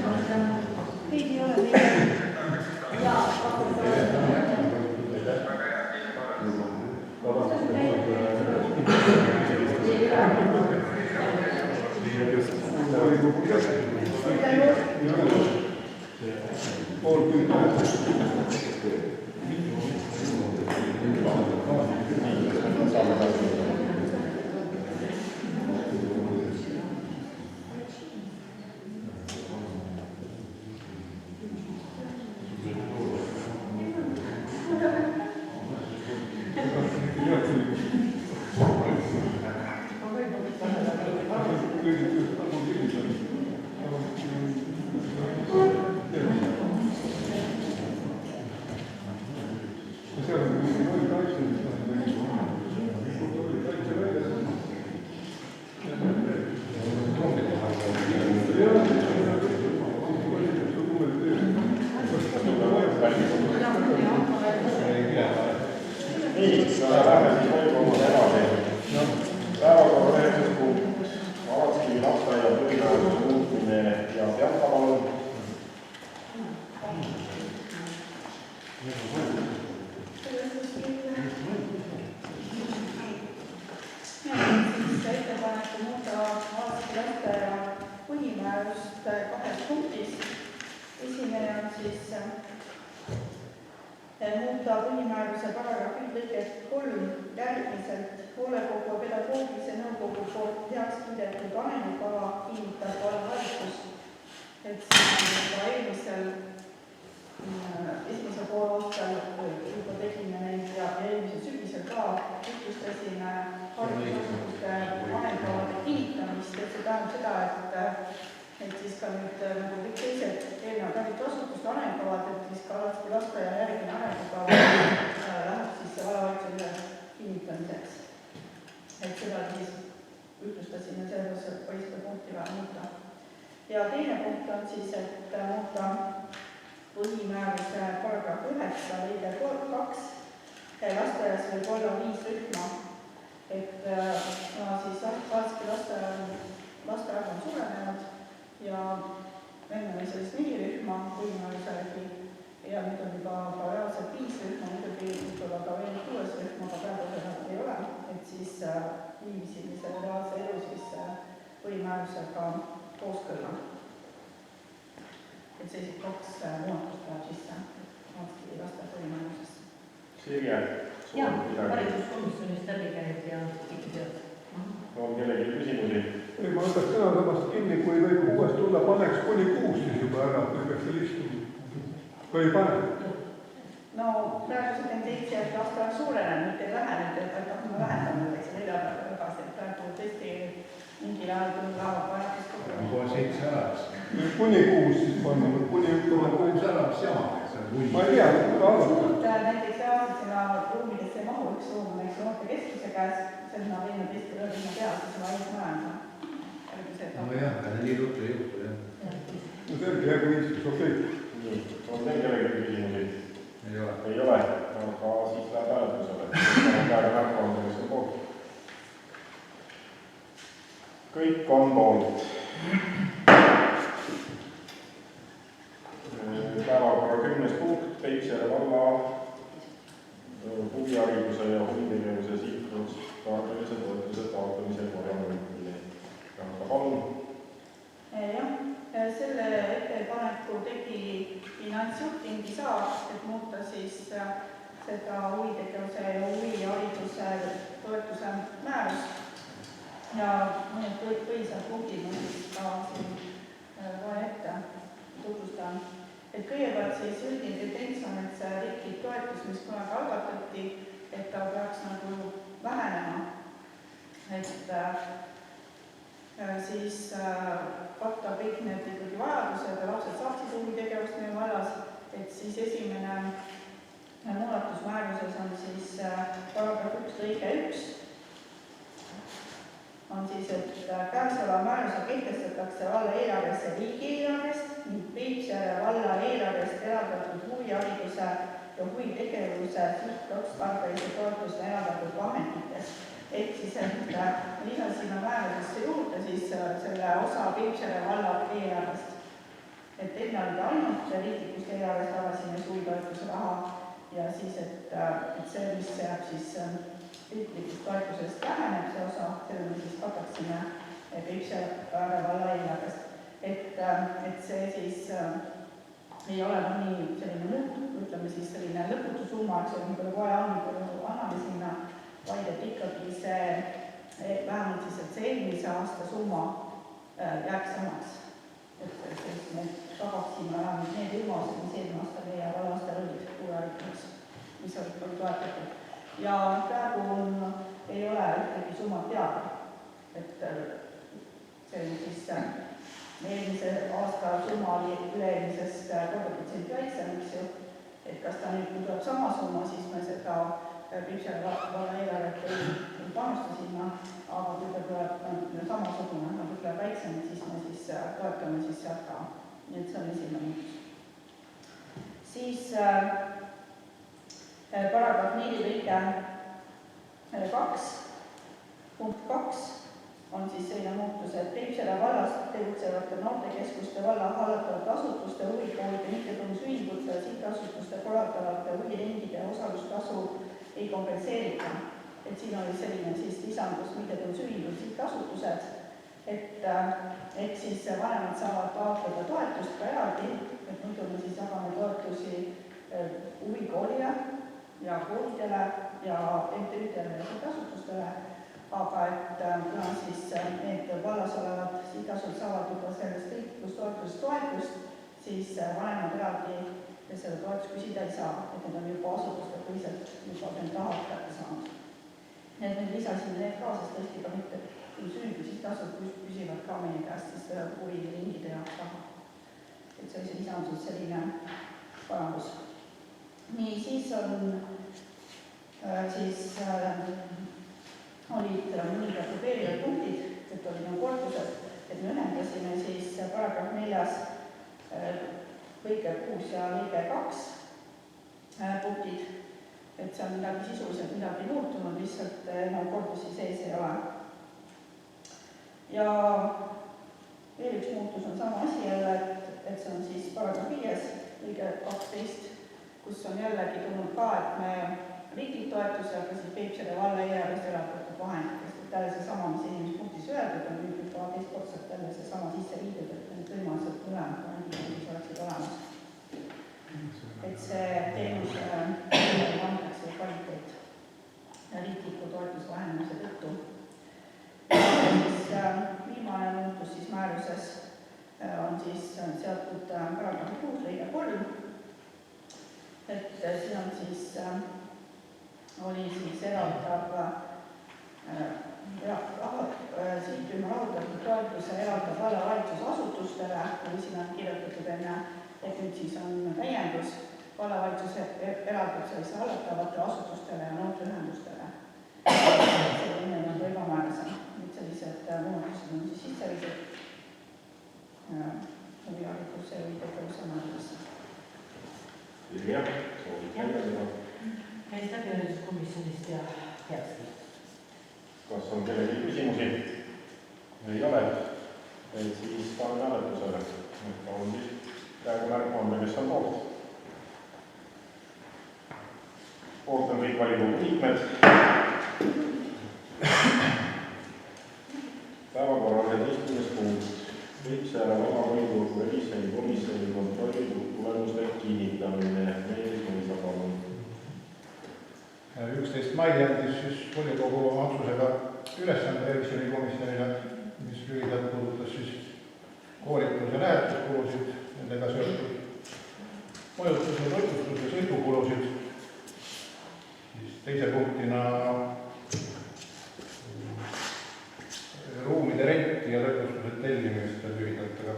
ei ole muuta põhimääruse paragrahvi lõiget 3 järgmiselt hoolekogu ja pedagoogilise nõukogu poolt heaks kiidetud arengukava kinnitab vallavalitsus, et juba esimesel poolaastal juba tegime neid ja eelmisel sügisel ka ühtlustasime haridusasutuste arengukavade kinnitamist, et see tähendab seda, et siis ka nüüd nagu kõik teised eelnevad haridusasutuste arengukavad, et siis ka alati lasteaia järgmine arengukava läheb siis vallavalitsusele kinnitamiseks. Et seda siis ütlustasime selles põhiste punkti vaja muuta. Ja teine punkt on siis, et muuta põhimääruse paragrahv 9 lõige 2. Lasteaias võib olla 5 rühma, et siis Kaatski lasteaed on suurenenud ja enne oli sellist 4 rühma põhimääruse järgi ja nüüd on juba reaalselt 5 rühma, muidugi võib-olla ka veel 6 rühma, aga praegu seda ei ole, et siis viimisime selle reaalse elu siis põhimäärusega kooskõlla. Et sellised 2 muudatust läheb sisse Kaatski lasteaia põhimäärusesse. Sirje, jaa, hariduskomisjonist läbi käib ja ikka tead. On kellegi küsimusi? Ei, ma võtaks sõnasamast kinni, kui võib 6 tulla, paneks kuni 6 siis juba ära, kui peaks seal istuma. Või ei pane? No praegu see tendentsi, et lasteaed suurenenud ei vähenenud, et hakkame vähendama näiteks 4 päeva tagasi, et praegu tõesti mingil ajal tulla vajatis kogu. Kohe 7 ära. Kuni 6 siis panna, kuni 6 ära, mis jamad, eks on. Ma ei tea, suurt näiteks reaalselt sinna ruumidesse ei mahu üks ruum, näiteks noorte keskuse käes, selline linna teiste rõõmina peal, siis on ainult majanda. No jah, aga nii ruttu ei juhtu, jah. No selge, jah, kui istus, okei. On teil kellegi küsimusi? Ei ole. Ei ole, aga siis läheb hääletusele. Praegu märkavad, kes on poolt. Kõik on poolt. Päevakorra 10. punkt, Peipsiääre valla huvihariduse ja huvitegevuse sihtotstarbelise toetuse taotlemise korra muutmine. Palun. Jah, selle ettepaneku tegi finantsjuhting Saar, et muuta siis seda huvitegevuse ja huvihariduse toetuse määrust. Ja mõned põhised punktid on siis ka siin loe ette tutvustan. Et kõigepealt siis üldine tendents on, et see riiklik toetus, mis kunagi algatati, et ta peaks nagu vähenema. Et siis katta kõik need ikkagi vajadused ja lapsed saaksid huvitegevust meie vallas, et siis esimene muudatusmääruses on siis paragrahv 1 lõige 1 on siis, et käesoleva määruse kehtestatakse valla eelarvesse riigieelarvest ning Peipsiääre valla eelarvest eraldatud huvihariduse ja huvitegevuse sihtotstarbelise toetuse eraldatud vahendites. Ehk siis, et lisasime määrusesse juurde siis selle osa Peipsiääre valla eelarvest. et enne oli ta ainult riiklikust eelarvest avasime suvitoetuse raha ja siis, et see, mis jääb siis riiklikust toetusest väheneb, see osa, selle me siis kataksime Peipsiääre valla eelarvest. Et see siis ei ole mõni selline ütleme siis selline lõputu summa, eks ole, kui kohe anname sinna, vaid et ikkagi see vähemalt siis, et see eelmise aasta summa jääks samaks. Et siis me tagaksime vähemalt need ilmaased, mis eelmine aasta meie vallaastal olid kuueharikuks, mis olid toetatud. Ja praegu ei ole ühtegi summat teada, et see on siis eelmise aasta summa oli üle-eelmisest 3% väiksem, eks ju, et kas ta nüüd tuleb sama summa, siis me seda Peipsiääre valla eelarvet ei panusta sinna, aga kui ta tuleb samasugune, nagu tuleb väiksem, siis me siis toetame siis sealt ka. Nii et see on esimene muutus. Siis paragrahv 4 lõige 2, punkt 2 on siis selline muutus, et Peipsiääre vallas tegutsevate noortekeskuste valla hallatavate asutuste, huvikoolide, mittetulundusühingute ja sihtasutuste korraldavate huviringide osalustasu ei kompenseerita. Et siin oli selline siis lisandus mittetulundusühingud, sihtasutused, et siis vanemad saavad taotleda toetust ka eraldi, et muidu me siis jagame toetusi huvikoolile ja koolidele ja MTÜ-dele ja sihtasutustele, aga et kuna siis need vallas olevad sihtasutused saavad juba sellest riiklustoetusest toetust, siis vanemad eraldi selle toetust küsida ei saa, et need on juba asutuste põhiselt juba need rahad kätte saanud. Need me lisasime need ka, sest tõesti ka mitte sünnid sihtasutused küsivad ka meie käest siis huviringide jaoks raha. Et see lisandus selline parandus. Nii, siis on olid mõningad dubleerivad punktid, et olid nagu kordused, et me ühendasime siis paragrahv 4 lõige 6 ja lõige 2 punktid, et see on midagi sisuliselt midagi muutunud, lihtsalt enam kordusi sees ei ole. Ja veel üks muutus on sama asi jälle, et see on siis paragrahv 5 lõige 12, kus on jällegi tulnud ka, et me riiklik toetus ja ka siis Peipsiääre valla eelarvest eraldatud vahenditest, et jälle seesama, mis esimeses punktis öeldud, on nüüd juba teistkordselt jälle seesama sisse viidud, et need võimalused mõlemad vahendid oleksid olemas. Et see teenuse antakse kvaliteet riikliku toetuse vähenemise tõttu. Viimane muutus siis määruses on siis seatud paragrahv 6 lõige 3, et siin on siis oli siis eraldav sihtrühma rahutatud toetuse eraldav vallavalitsusasutustele, kui siin on kirjutatud enne, et nüüd siis on täiendus, vallavalitsuse eraldab sellise hallatavate asutustele ja noorteühendustele. Selline on ebamäärasem. Nüüd sellised muudatused on siis sisse viidud huvihariduse või tegevuse määrusse. Irja, soovib täiendada? Käis läbi hariduskomisjonist ja heakskiit. Kas on kellegi küsimusi? Ei ole. Siis panen hääletusele. Palun siis praegu märkmanda, kes on poolt. Poolt on kõik volikogu liikmed. Päevakorral 11. punkt. Peipsiääre vallavolikogu revisjonikomisjoni kontrollitud tulemuste kinnitamine. Meelis Mõisa, palun. 11. mail andis siis volikogu otsusega ülesande revisjonikomisjonile, mis lühidalt puudutas siis koolitus- ja lähetuskulusid, nendega seotud majutus- ja toitlustus- ja sõidukulusid. Siis teise punktina ruumide renti ja toitlustused tellimist lühidalt, aga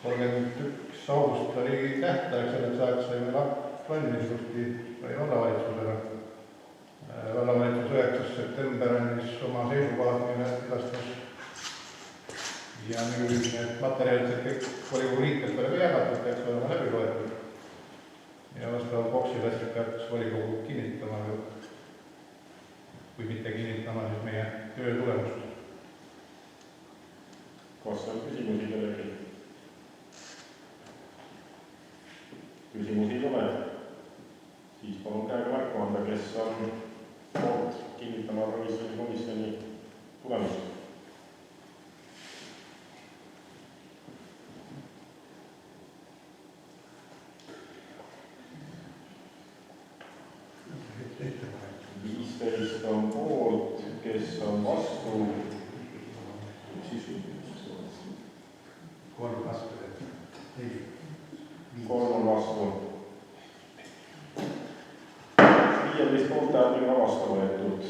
31. august oli tähtaeg, selleks ajaks saime valmis või vallavalitsusele. Vallavalitsus 9. september andis oma seisukohad meile edastas. Ja nüüd need materjalid kõik volikogu liikmetele ka jagatud, peaks olema läbi loetud. Ja vastavalt boksile siis peaks volikogu kinnitama, või mitte kinnitama siis meie töö tulemust. Kas on küsimusi kellegi? küsimusi ei ole, siis palun käega märku anda, kes on poolt kinnitama revisjonikomisjoni tulemust. Ettepanek. 15 on poolt, kes on vastu. Kolm vastu. 3 on vastu. 15 poolthäälega vastu võetud.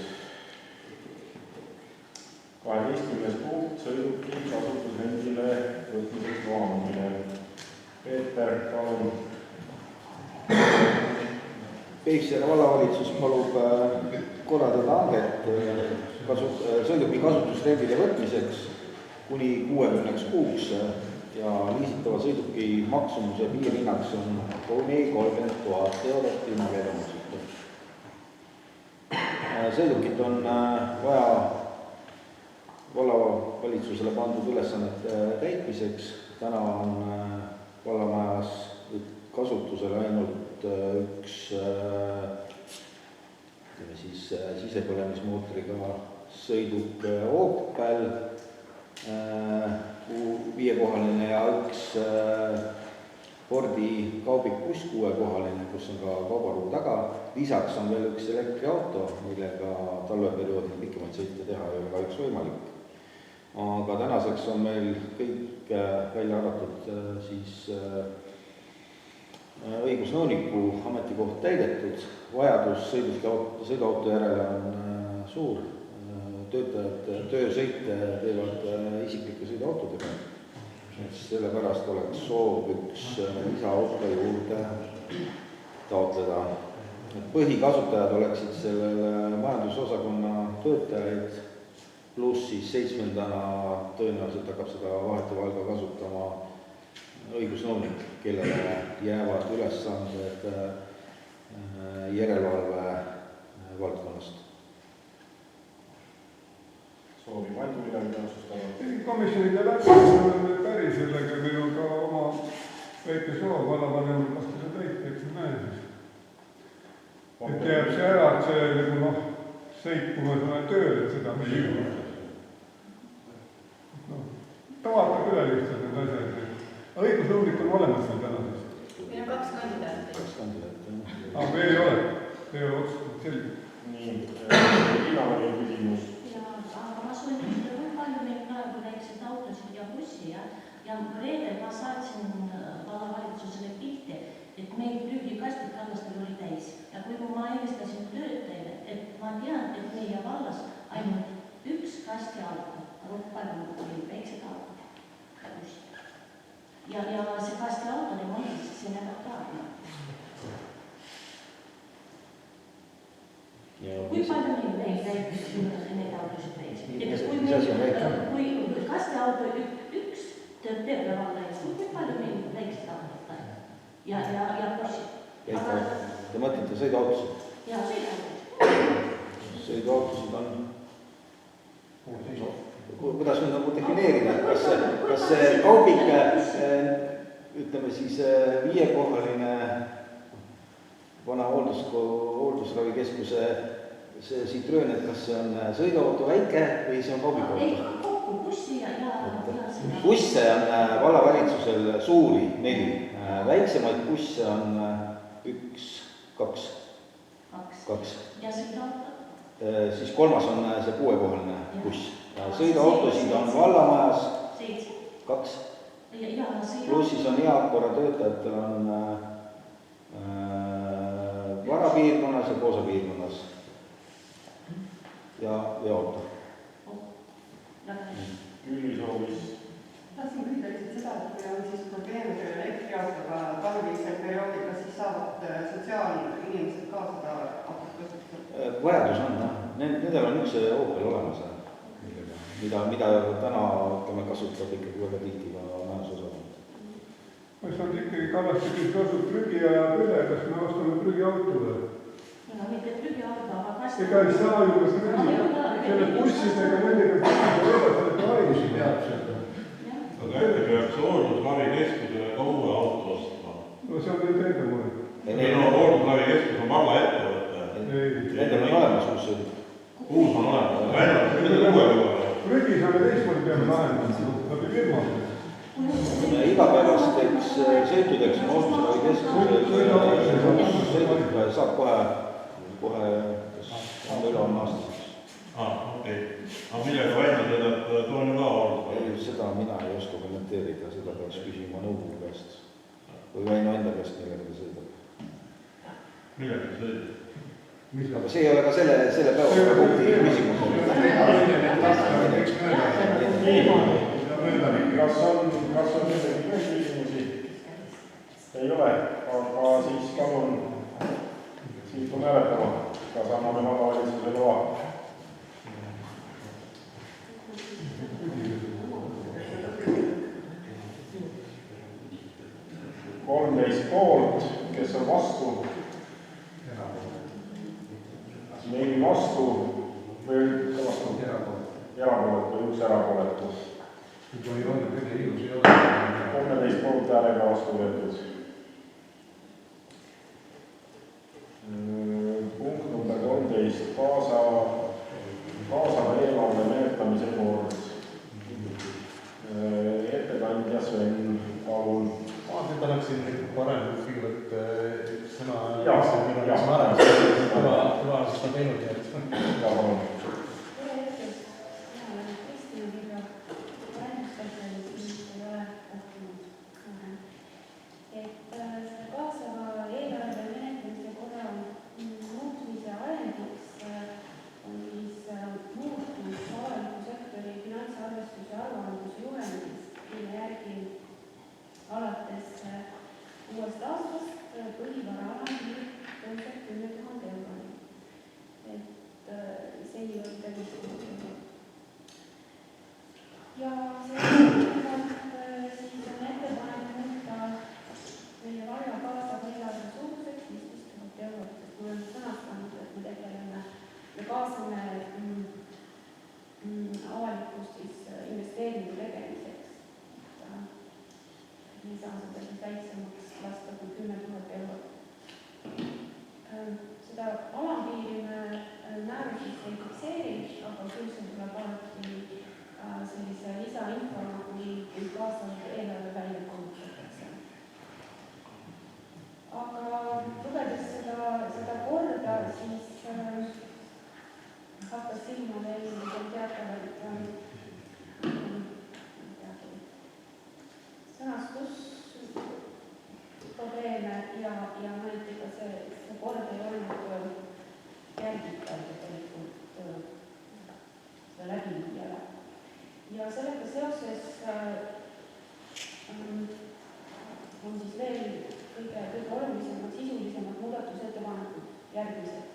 12. punkt, sõiduki kasutusrendile võtmiseks loa andmine. Peeter, palun. Peipsiääre vallavalitsus palub korraldada hanget sõiduki kasutusrendile võtmiseks kuni 60 kuuks ja liisitava sõiduki maksumuse piirhinnaks on kuni 30 000 eurot ilma käibemaksuta. Sõidukit on vaja vallavalitsusele pandud ülesannete täitmiseks. Täna on vallamajas kasutusel ainult üks sisepõlemismootoriga sõiduk Opel, 5-kohaline ja üks Fordi kaubik buss 6-kohaline, kus on ka kaubaruum taga. Lisaks on veel üks elektriauto, millega talveperioodil pikemaid sõite teha ei ole kahjuks võimalik. Aga tänaseks on meil kõik välja arvatud siis õigusnõuniku ametikoht täidetud. Vajadus sõiduauto järele on suur. Töötajad töösõite teevad isiklike sõiduautodega. Sellepärast oleks soov üks lisaauto juurde taotleda. Põhikasutajad oleksid sellele majandusosakonna töötajaid, pluss siis 7. tõenäoliselt hakkab seda vahetevahel kasutama õigusnõunik, kellele jäävad ülesanded järelevalve valdkonnast. Soovib Andu midagi täpsustada? Komisjonide läbi oleme päri sellega, meil on ka oma väike soov vallavanemal vastu seda täita, eks me näe siis. Et jääb see ära, et see nagu sõit, kui ma tulen tööle, et seda me liigub. Tavata küle lihtsalt need asjad. Õigusnõunik on olemas seal täna siis? Meil on 2 kandidaati. 2 kandidaati. Aga me ei ole otsustatud selge. Nii, Liina oli küsimus. Aga ma soovin küsida, kui palju meil praegu väikseid autosid ja bussi ja reedel ma saatsin vallavalitsusele pilti, et meil prügikastid kallastel oli täis. Ja kui ma helistasin töötajale, et ma tean, et meie vallas ainult üks kastiauto, aga palju oli väiksed autod ja bussid. Ja see kastiauto remontis, see näeb taadna. Kui palju meil neid autosid väikseid? Kui kastiauto üks terve valla ees, kui palju meil väikseid autosid taib? Ja bussid? Te mõtlete sõiduautosid? Ja sõiduautosid. Sõiduautosid on... Kuidas nüüd nagu defineerida, kas see kaubik, ütleme siis 5-kohaline vana hooldusravikeskuse see Citroen, et kas see on sõiduauto väike või see on kaubikauto? Ei, kokku bussi ja busse on vallavalitsusel suuri 4. Väiksemaid busse on 1, 2. Ja sõiduauto? Siis 3. on see 6-kohaline buss. Sõiduautosid on vallamajas 2. Pluss siis on heakorra töötajatel on varapiirkonnas ja koosapiirkonnas ja auto. Külli soovis. Tahtsin küsida lihtsalt seda, et kui on siis probleemid elektriautoga talvisel perioodil, kas siis saavad sotsiaalinimesed ka seda autot kasutada? Vajadus on, nendel on üks Opel olemas, mida täna kasutab ikkagi väga tihti ka majandusosakond. Kas on ikkagi kallastikest kasut prügi ajab üle, kas me ostame prügiautole? No mitte prügiauto, aga kast... Ega ei saa ju prügi, selle bussidega nendega selle laisi peab seda. Aga ette peaks hooldusravikeskusele ka uue auto ostma. No see on nüüd enda mõelda. lahendatud läbi firmade. Igapäevasteks sõitudeks on hoolduskeskuse saab kohe on üle aastaseks. Okei. Aga millega välja tõdab toon ka hoolduskeskuse? Seda mina ei oska kommenteerida, seda peaks küsima nõukogu käest või Väino enda käest, millega ta sõidab. Millega ta sõidab? Aga see ei ole ka selle päevakorrapunkti küsimus. Kas on midagi küsimusi? Ei ole, aga siis palun siit hääletama, kas anname vallavalitsuse loa. 13 poolt, kes on vastu? 4 vastu või vastu? Erapooletu, 1 erapooletu. 13 poolt häälega vastu võetud. Punkt number 13, kaasava eelarve menetlemise kord. Ettekandja Sven, palun. Ma nüüd annaksin parem kõigepealt sõna tavaliselt on teinud, nii et palun. alates uuest aastast põhivara alampiir tõuseb 10 000 euroni. Seni oli tegutsenud. Ja siis on ettepanek muuta meie valla kaasava eelarve suuruseks 15 000 eurot, sest me oleme sõnastanud, et me tegeleme ja kaasame avalikkust siis investeeringu tegemiseks. Ei saa seda siis väiksemaks lasta kui 10 000 eurot. Seda alampiiri me määruses ei fikseeri, aga küll see tuleb alati sellise lisainfona, kui kaasavad eelarve välja kuulutatakse. Aga lugedes seda korda, siis hakkas silma veel teatavaid sõnastusprobleeme ja mõneti ka see kord ei olnud järgitav tegelikult seda läbiviijale. Ja sellega seoses on siis veel kõige olulisemad, sisulisemad muudatusettepanekud järgmised.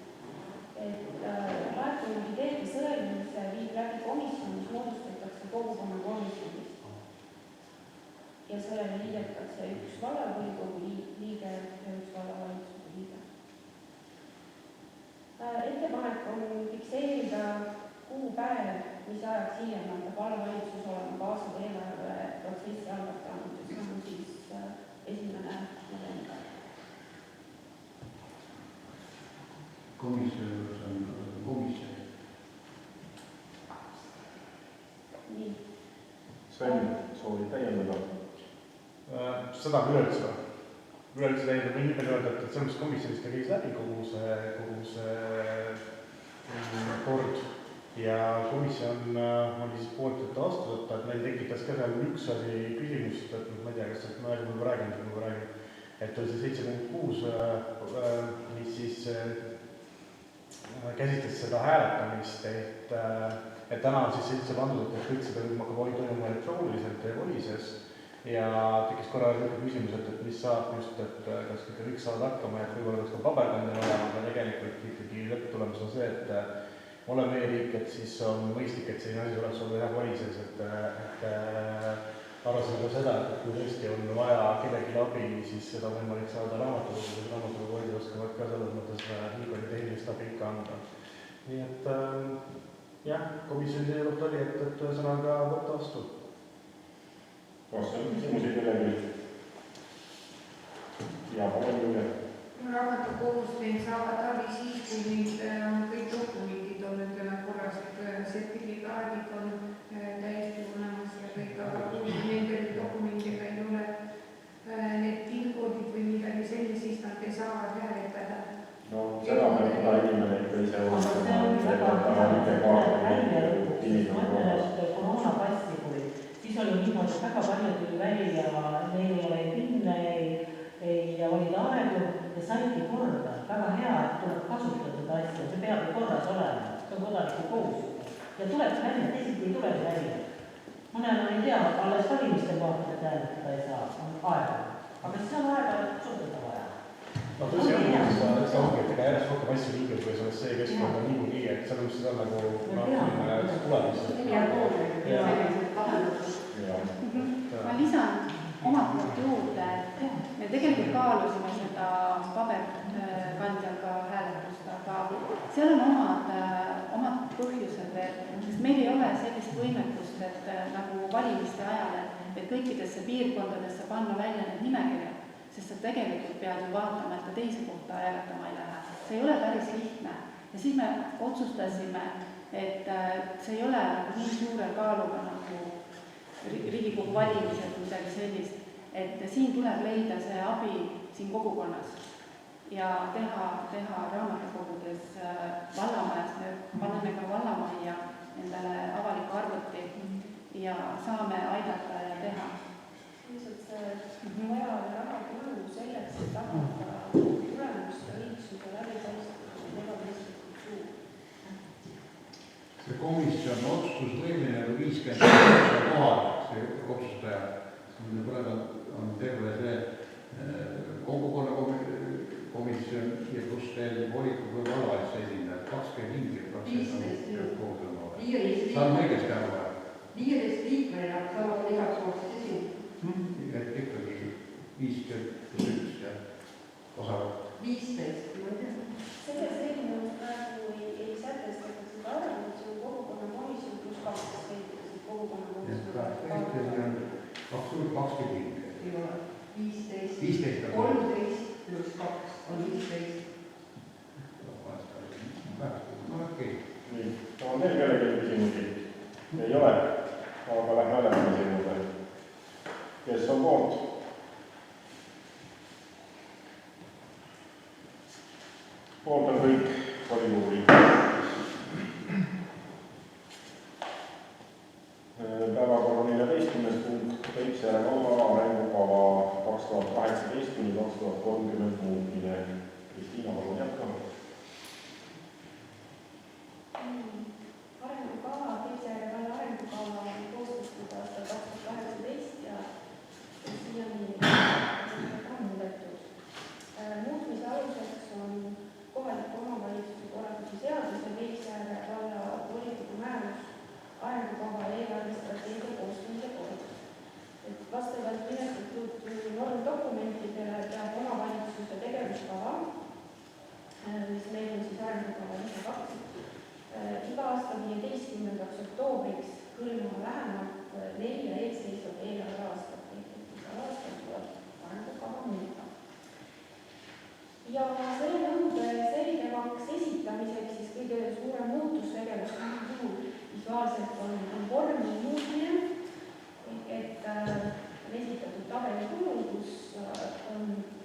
Laekunud ideede sõelumise viib läbi komisjonis, moodustatakse kogukonna komisjonis. Ja sellele liidetakse 1 vallavolikogu liige ja 1 vallavalitsuse liige. Ettepanek on fikseerida kuupäev, mis ajaks hiljem hakkab vallavalitsus olema kaasava eelarve protsessi algatanud, see on siis 1. november. Komisjonis on komisjon. Nii. Sven, soovid täiendada? Seda küll üldse täiendab, võin nii palju öelda, et selles komisjonis ta käis läbi kogu see kord ja komisjon oli siis poolt, et vastu võtta, et meil tekitas ka seal üks asi küsimust, et ma ei tea, kas ma räägin, et oli see 7.6, mis siis käsitles seda hääletamist, et täna on siis üldse pandud, et kõik seda hakkab toimuma elektrooniliselt ja volises. Ja tekkis korra küsimus, et mis saab just, et kas kõik saavad hakkama, et võib-olla peaks ka paberkandjal olema, aga tegelikult ikkagi lõpptulemus on see, et oleme e-riik, et siis on mõistlik, et selline asi oleks olla jah valises, et arvasin ka seda, et kui tõesti on vaja kellegi abi, siis seda on võimalik saada raamatukogu oskavad ka selles mõttes nii palju tehnilist abi ikka anda. Nii et jah, komisjoni seekord oli, et ühesõnaga võtta vastu. Kas on küsimusi kellegi? Ja palun Julia. Raamatukogustein saavad abi siis, kui nüüd kõik dokumendid on korras, et sertifikaadid on täiesti olemas niimoodi, et väga palju tuli välja, neil ei ole pinne ja olid aegu ja saidki korda. Väga hea, et tuleb kasutada seda asja, see peab korras olema, see on kodaniku kohustus. Ja tuleb välja, teisiti ei tule välja. Mõnel ei tea, alles valimiste vaatame tähendada ei saa, on aega. Aga siis on aega kasutada vaja. No tõsi on, et sa ongi, et ega järjest rohkem asju liigub või selles see keskkond on niikuinii, et selles mõttes on nagu ma lisan omalt poolt juurde, me tegelikult kaalusime seda paberkandjaga hääletust, aga seal on omad põhjused veel, sest meil ei ole sellist võimekust, et nagu valimiste ajal, et kõikidesse piirkondadesse panna välja need nimekirjad, sest sa tegelikult pead ju vaatama, et ka teise kohta hääletama ei lähe. See ei ole päris lihtne. Ja siis me otsustasime, et see ei ole nagu nii suure kaaluga nagu Riigikogu valimised midagi sellist, et siin tuleb leida see abi siin kogukonnas ja teha raamatukogudes vallamajas, me paneme ka vallamajja endale avaliku arvuti ja saame aidata ja teha. Lihtsalt see vaja raha kulu selleks, et tagada tulemuste õigsuse läbipaistvuse ja ebamõistlikult suur. See komisjon otsustusvõimeline kui 50 kohal, see otsustaja, praegu on terve see kogukonna komisjon ja pluss veel volikogu või vallavalitsuse esindajad, 25% kogu. See on õigesti aru vaja. 15 liikmena saavad igaks kohast esindajad. Ikkagi 50+1 ja osavõtt. 15, ma ei tea. Selles eelnõus praegu ei sätestata seda arvu, et see on kogukonna komisjon pluss 2 kogukonna komisjon. 20 liikmed. Ei ole. 15. 15. 13 pluss 2 on 15. Okei. Nii, on teil kellelegi küsimusi? Ei ole, aga lähme hääletamise juurde. Kes on poolt? Poolt on kõik volikogu liikmed. Päevakorra 14. punkt Peipsiääre valla arengukava 2018–2030 muutmine. Kristiina, palun jätkame. Arengukava, Peipsiääre valla arengukava on koostatud aastal 2018 ja siiani on muudetud. Muutmise aluseks on kohaliku omavalitsuse korralduse seaduse, Peipsiääre valla volikogu määrus, arengukava ja eelarvestrateegia koostamise kord. Vastavalt nimetatud normdokumentidele peab omavalitsuse tegevuskava, mis meil on siis arengukava lisa 2, iga aasta 15. oktoobriks hõlmama vähemalt 4 eelseisvat eelarveaastat, igal aastal tuleb arengukava muuta. Ja selle nõude selgemaks esitamiseks siis kõige suurem muutus tegevuskava puhul visuaalselt on vormi muutmine, et on esitatud tabeli kulul, kus on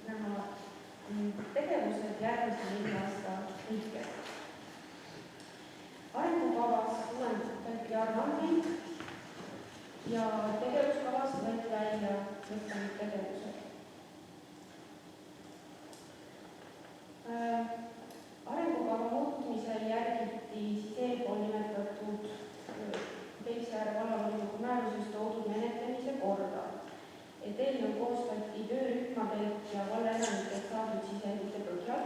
näha tegevused järgmise 4 aasta lõikes. Arengukavas uuendati arvandmeid ja tegevuskavas võeti välja lõppenud tegevused. Arengukava muutmisel järgiti siis eelpool nimetatud Peipsiääre vallavolikogu määruses toodud menetlemise korda, et eelnõu koostati töörühmadelt ja vallaelanikelt saadud sisendite põhjal.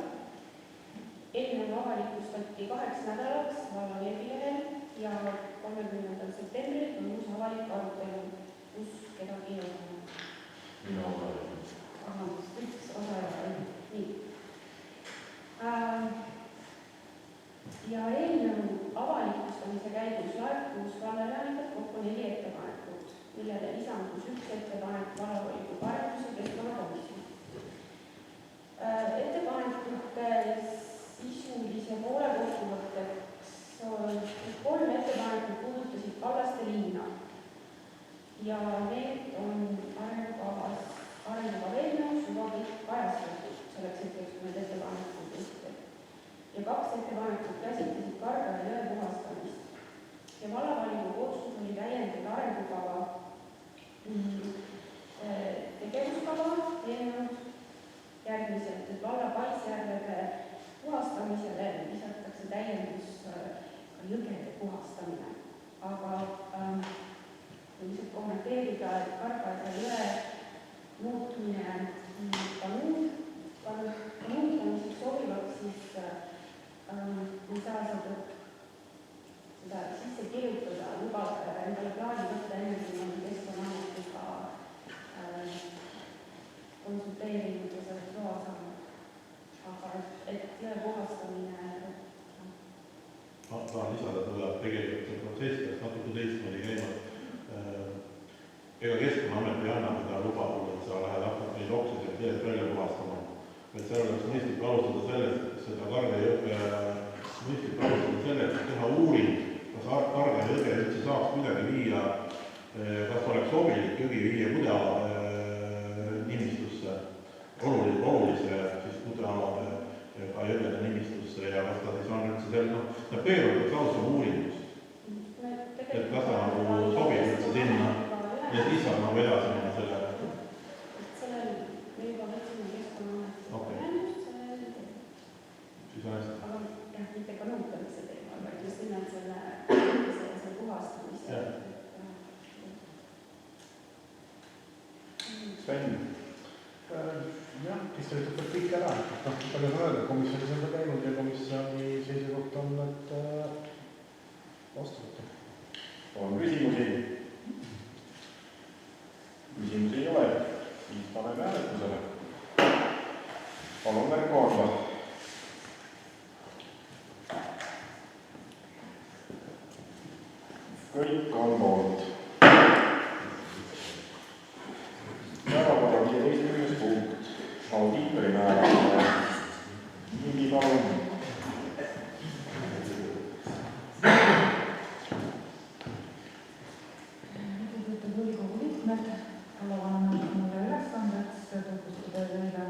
Eelnõu avalikustati 8 nädalaks valla veebilehel ja 30. septembril toimus avalik arutelu, kus kedagi ei olnud. Üks osaleja. Nii. Ja eelnõu avalikustamise käigus laekus vallaelanikelt kokku 4 ettepanekut, millele lisandus 1 ettepanek vallavolikogu arendus- ja keskkonnakomisjon. Ettepanekute sisulise poole kokkuvõtteks 3 ettepanekut puudutasid Kallaste linna ja need on arengukava eelnõus juba kõik kajastatud selleks hetkeks, kui need ettepanekud esitati. Ja 2 ettepanekut käsitlesid Kardala jõe puhastamist. Ja vallavolikogu otsus oli täiendada arengukava Kargade jõe muutmine kanuutamiseks sobivaks, siis ei saa seda sisse kirjutada, lubab endale plaani võtta enne, kui on Keskkonnaametiga konsulteerinud ja sellest loa saanud. Aga et jõe puhastamine ma tahan lisada seda, et tegelikult see protsess peaks natuke teistmoodi käima. Ega Keskkonnaameti ei anna seda luba, et sa lähed hakkad neid oksiseid teed välja puhastama. Et seal oleks mõistlik alustada sellest, seda Karga jõge mõistlik alustada sellest, et teha uuring, kas Karga jõge üldse saaks kuidagi viia, kas oleks sobilik jõgi viia mudeala nimistusse, olulise siis mudealade ka jõgede nimistusse ja kas ta siis on üldse selle, ta pöörutakse alustama uuringust. Et kas ta nagu sobib üldse sinna ja siis saab nagu edasi minna sellele. sellel me juba võtsime Keskkonnaameti ühendust, Siis on hästi. aga jah, mitte ka nõutamise teema, vaid just nimelt selle puhastamise. Sven? Jah, kes ta ütleb kõik ära, et palju on öelda, komisjonis on ta käinud ja komisjoni seisukoht on, et vastu võtta. On küsimusi? Küsimusi ei ole, siis paneme hääletusele. Palun märku anda. Kõik on poolt. Päevakorra 15. punkt. Audiitori määramine. Mingi palun. Lugupeetud volikogu liikmed, vallavanem on mulle ülesandeks tutvustada teile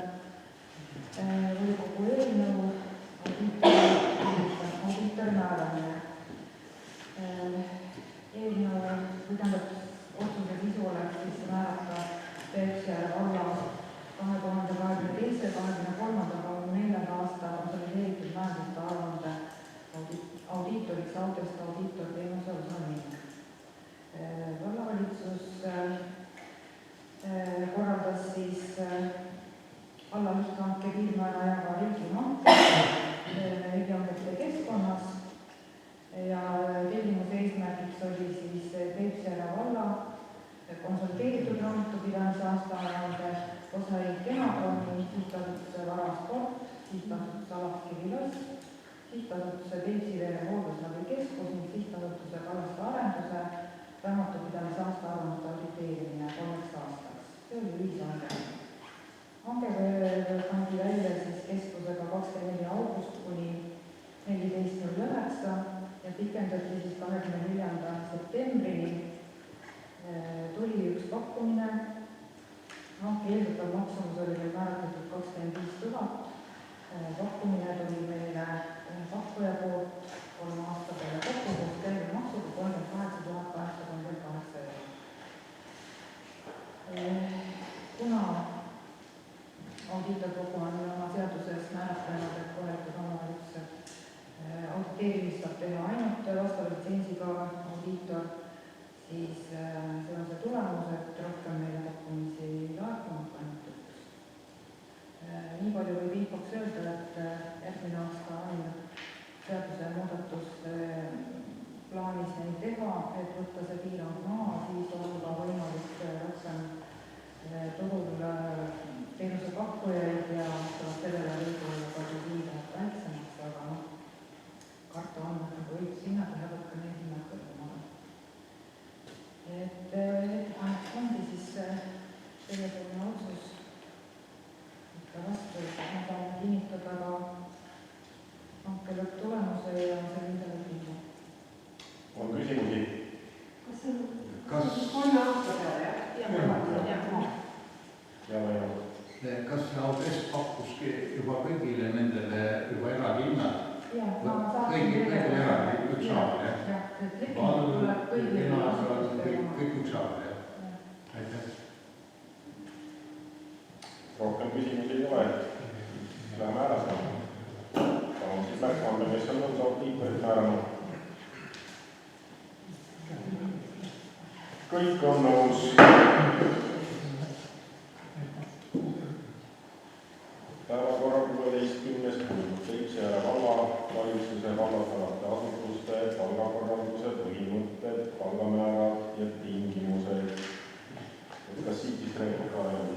volikogu eelnõu audiitori määramine. Eelnõu, tähendab, otsuse sisu oleks siis määrata Peipsiääre valla 2022-2023 aasta konsolideeritud majanduste aruande audiitoriks Audest audiitorteenuse osanik. Vallavalitsus korraldas siis valla lihthanke piirmäära ja ka riigihangete keskkonnas ja tellimuse eesmärgiks oli siis Peipsiääre valla konsolideeritud raamatupidamise aastaaruande osaühing Kematroni, sihtasutuse Varasport, sihtasutuse Alaskivi loss, sihtasutuse Peipsiveere hooldusravikeskus ning sihtasutuse Kallaste arenduse raamatupidamise aastaaruande auditeerimine 3 aastaks. See oli ühishange. Hange pandi välja siis keskusega 24. august kuni 14.09 ja pikendati siis 24. septembrini. Tuli üks pakkumine. Hanke eeldatav maksumus oli meil määratletud 25 000. Pakkumine tuli meile pakkuja poolt 3 aasta peale kokku koos käibemaksuga 38 808 €. Kuna audiitorkogu on oma seaduses määratlenud, et kohalikud omavalitsused auditeerimist saab teha ainult vastava litsentsiga audiitor, siis see on see tulemus, et rohkem meile pakkumisi laekunud ainult üks. Nii palju võib infoks öelda, et järgmine aasta on seaduse muudatus plaanis neid teha, et võtta see piirang maha, siis on ka võimalik rohkem turul teenusepakkujaid ja sellele võib-olla ka liivad väiksemaks, aga karta on, et nagu õigushinnad lähevad ka need hinnad kõrgemale. Ettepanek ongi siis selline otsus ikka vastu, et ma tahan kinnitada ka hanke lõpptulemuse ja selline lõpingu. On küsimusi? Kas see on 3 aasta peale, jah? Kas Audest pakkuski juba kõigile nendele juba eraldi hinnad? Kõigile eraldi üks saab, jah? Kõik üks saab, jah? Aitäh. Rohkem küsimusi ei ole. Läheme hääletama. Palun siis märku anda, kes on nõus audiitorit määranud. Kõik on nõus. see ka läbi.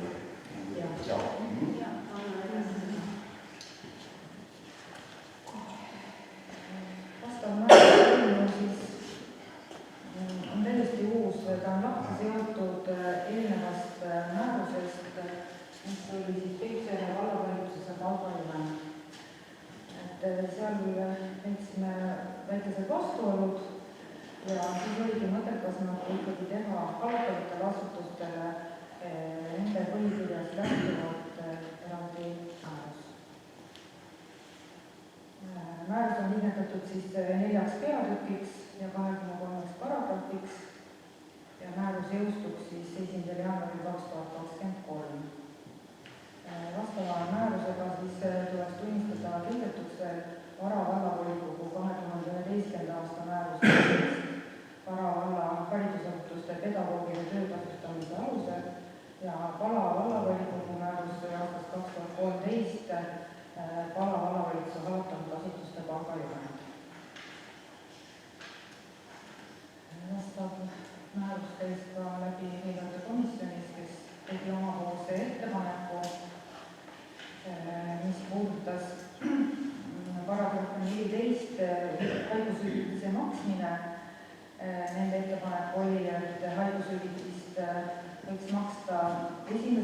vastav määruse eelnõu siis on täiesti uus, ta on lahti seotud eelnevast määrusest, mis oli siis Peipsiääre vallavalitsuse palgajuhend. Et seal leidsime väikesed vastuolud ja siis oligi mõttekas nagu ikkagi teha haldavatele asutustele nende põhikirjast lähtuvalt eraldi määrus. Määrus on liigetatud siis 4 peatükiks ja 23 paragrahviks ja määrus jõustuks siis 1. jaanuaril 2023. Vastava määrusega siis tuleks tunnistada kiidetuks Vara vallavolikogu 2011. aasta määrus Vara valla haridusasutuste pedagoogide töötasustamise alusel ja Pala vallavolikogu määrus aastast 2013 Pala vallavalitsuse hallatavate asutuste palgajuhend. Vastav määrus käis ka läbi eelarve komisjonis, kes tegi omapoolse ettepaneku, mis puudutas paragrahvi 14 haigushüvitise maksmine. Nende ettepanek oli, et haigushüvitist võiks maksta 1.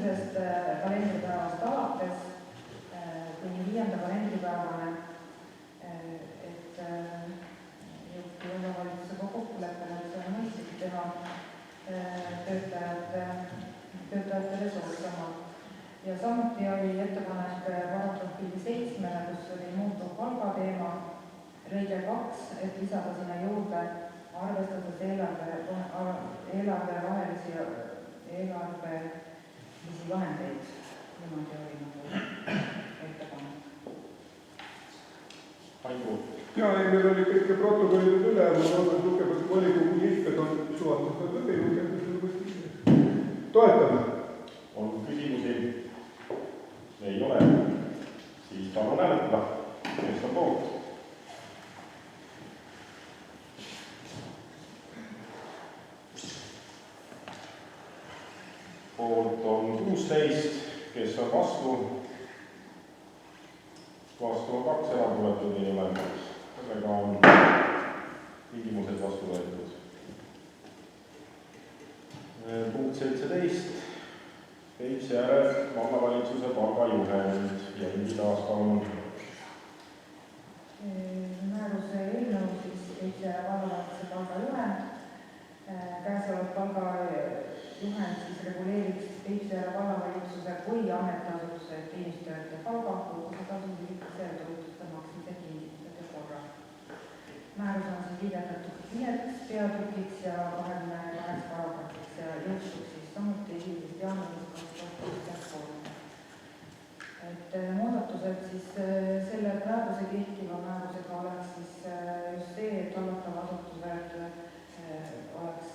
kalendripäevast alates kuni 5. kalendripäevane, et jõuti omavalitsusega kokkuleppele, et see on mõistlik teha töötajatele soodsamalt. Ja samuti oli ettepanek paragrahvi 7, kus oli muutuv palgateema, lõige 2, et lisada sinna juurde arvestades eelarvelisi vahendeid. Niimoodi oli nagu ettepanek. Aigu. Jaa, ei, meil oli kõike protokollid üle, ma loodan, et lugevad volikogu liikmed on suvatud läbi lugenud. Toetame. On küsimusi? Ei ole. Siis palun hääletada. Kes on poolt? Poolt on 16, kes on vastu? Vastu on 2, erapooletuid ei ole. Sellega on tingimused vastu võetud. Punkt 17. Peipsiääre vallavalitsuse palgajuhend ja Indi taas palun. Määruse eelnõu siis Peipsiääre vallavalitsuse palgajuhend. Käesolev palgajuhend siis reguleeriks Peipsiääre vallavalitsuse kui ametiasutuse teenistujate palga, puhkusetasu, hüvitise ja toetuste maksmise kinnitused ja korra. Määrus on siis liigetatud 5 peatükiks ja 28 paragrahviks ja jõustuks siis samuti 1. jaanuarist 2023. Et muudatused siis selle praeguse kehtiva määrusega oleks siis just see, et hallatav asutused oleks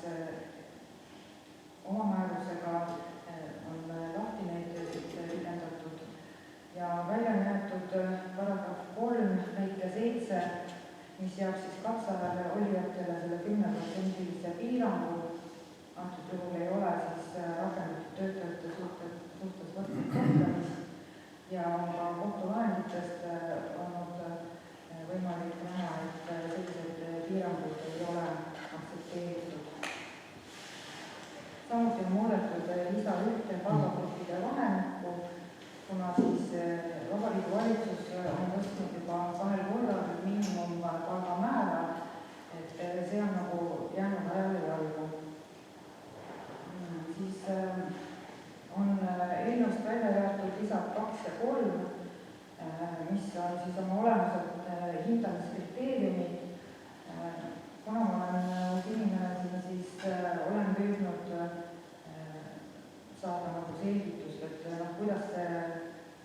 oma määrusega on lahti neid ühendatud ja välja on jäetud paragrahv 3 lõike 7, mis jääb siis katseajale olijatele selle 10% piirangu. Antud juhul ei ole siis rakendatud töötajate suhtes võrdset kohtlemist ja ka kohtulahenditest olnud võimalik näha, et sellised piirangud ei ole aktsepteeritud. Samuti on muudetud lisa 1 palgagruppide vahemikku, kuna siis Vabariigi Valitsus on tõstnud juba 2 korral miinimumpalgamäära, et see on nagu jäänud ajale jalgu. Siis on eelnõust välja jäetud lisad 2 ja 3, mis on siis oma olemuselt hindamiskriteeriumid. Kuna ma olen inimene, siis olen püüdnud saada nagu selgitust, et kuidas see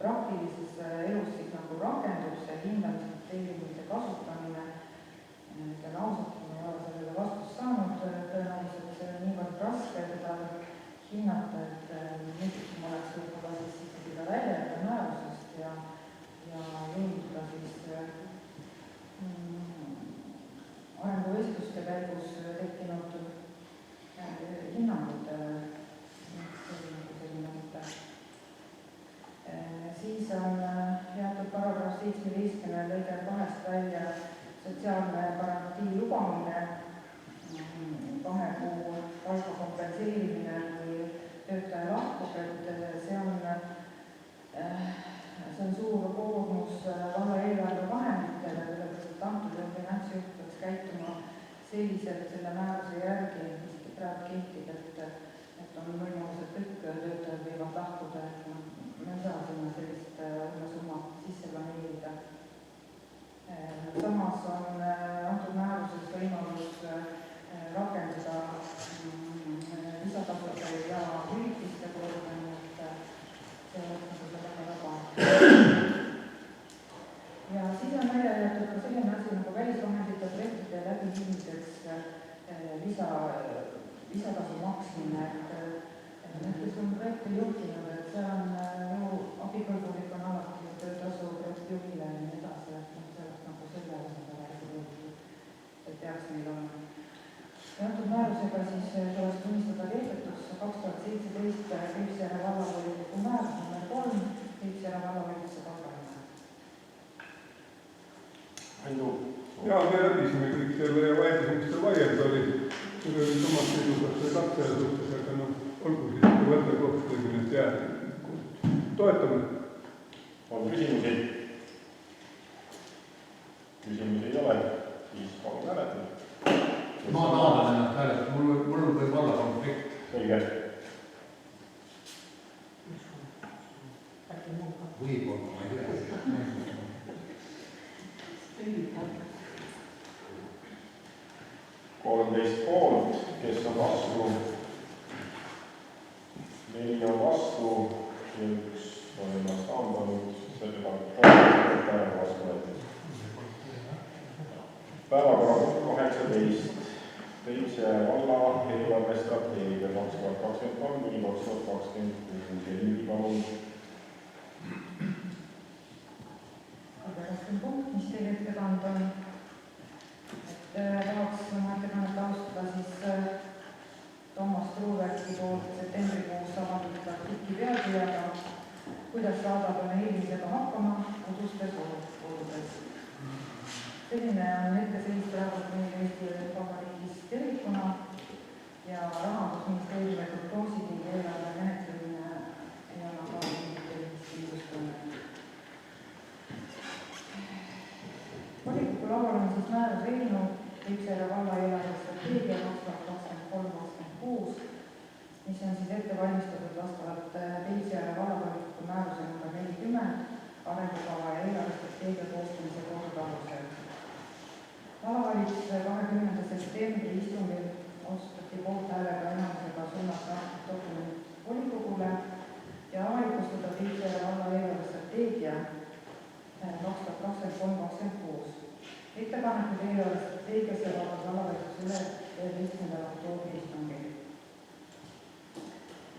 praktilises elus siis nagu rakendub, see hindamiskriteeriumide kasutamine. Ütlen ausalt, ma ei ole sellele vastust saanud, tõenäoliselt see on niivõrd raske teda hinnata, et mõistlikum oleks võib-olla siis ikkagi ta välja jätta määrusest ja jõududa siis arenguvestluste käigus tekkinud hinnangute selline on jäetud paragrahv 17 lõige 2 välja sotsiaalne garantii lubamine, 2 kuu palga kompenseerimine, kui töötaja lahkub, et see on suur koormus valla eelarve vahenditele, sellepärast et antud finantsjuht peaks käituma selliselt selle määruse järgi, mis praegu kehtib, et on võimalus, et kõik töötajad võivad lahkuda, et me ei saa sinna sellist summat sisse planeerida. Samas on antud määruses võimalus rakendada lisatasude ja hüvitiste korda, nii et see oleks seda väga vaba. Ja siis on välja jäetud ka selline asi nagu välisvahendite projektide läbiviimiseks lisatasu maksmine, et kes on projekti juhtinud, et see on ju abikõlbulik on alati töötasu projektijuhile ja nii edasi, et see oleks nagu selle osaga räägitud, et peaks meil olema. Ja antud määrusega siis tuleks tunnistada kehtetuks 2017 Peipsiääre vallavolikogu määrus nr 3 Peipsiääre vallavolikogu palgamäär. Ja me läbisime kõik selle ja vaidlusime, mis seal vaielda oli. Meil oli samad seisukohad või katse suhtes, aga olgu siis võtta kohta, et jääb. Toetame. On küsimusi? Küsimusi ei ole, siis palun hääletada. Ma tahan ennast hääletada, mul võib olla konflikt. Õige. Võib-olla, ma ei tea. 13 poolt, kes on vastu, 4 on vastu, 1 on ennast taandanud, sellega päeva vastu võetud. Päevakorrapunkt 18, Peipsiääre valla eelarvestrateegia 2023–2026 ja Liivi palun. Raskem punkt, mis teile ette kanda on. Tahaks oma ettekannet alustada siis Toomas Truuväki poolt septembrikuus avaldatud artikli pealkirjaga kuidas saada planeerimisega hakkama udustes oludes. Selline on hetkeseis praegu meil Eesti Vabariigis tervikuna ja Rahandusministeeriumi prognoosid ning eelarve menetlemine ei anna ka mingit kindlustunnet. Volikogu laual on siis määruse eelnõu Peipsiääre valla eelarvestrateegia 2023–2026, mis on siis ette valmistatud vastavalt Peipsiääre vallavolikogu määruse nr 40 arengukava ja eelarvestrateegia koostamise korda alusel. Vallavalitsuse 20. septembri istungil otsustati poolthäälega enamusega suunata dokument volikogule ja avalikustada Peipsiääre valla eelarvestrateegia 2023–2026. Ettepanekud eelarvestrateegias jõuavad vallavalitsuse üle 11. oktoobri istungil.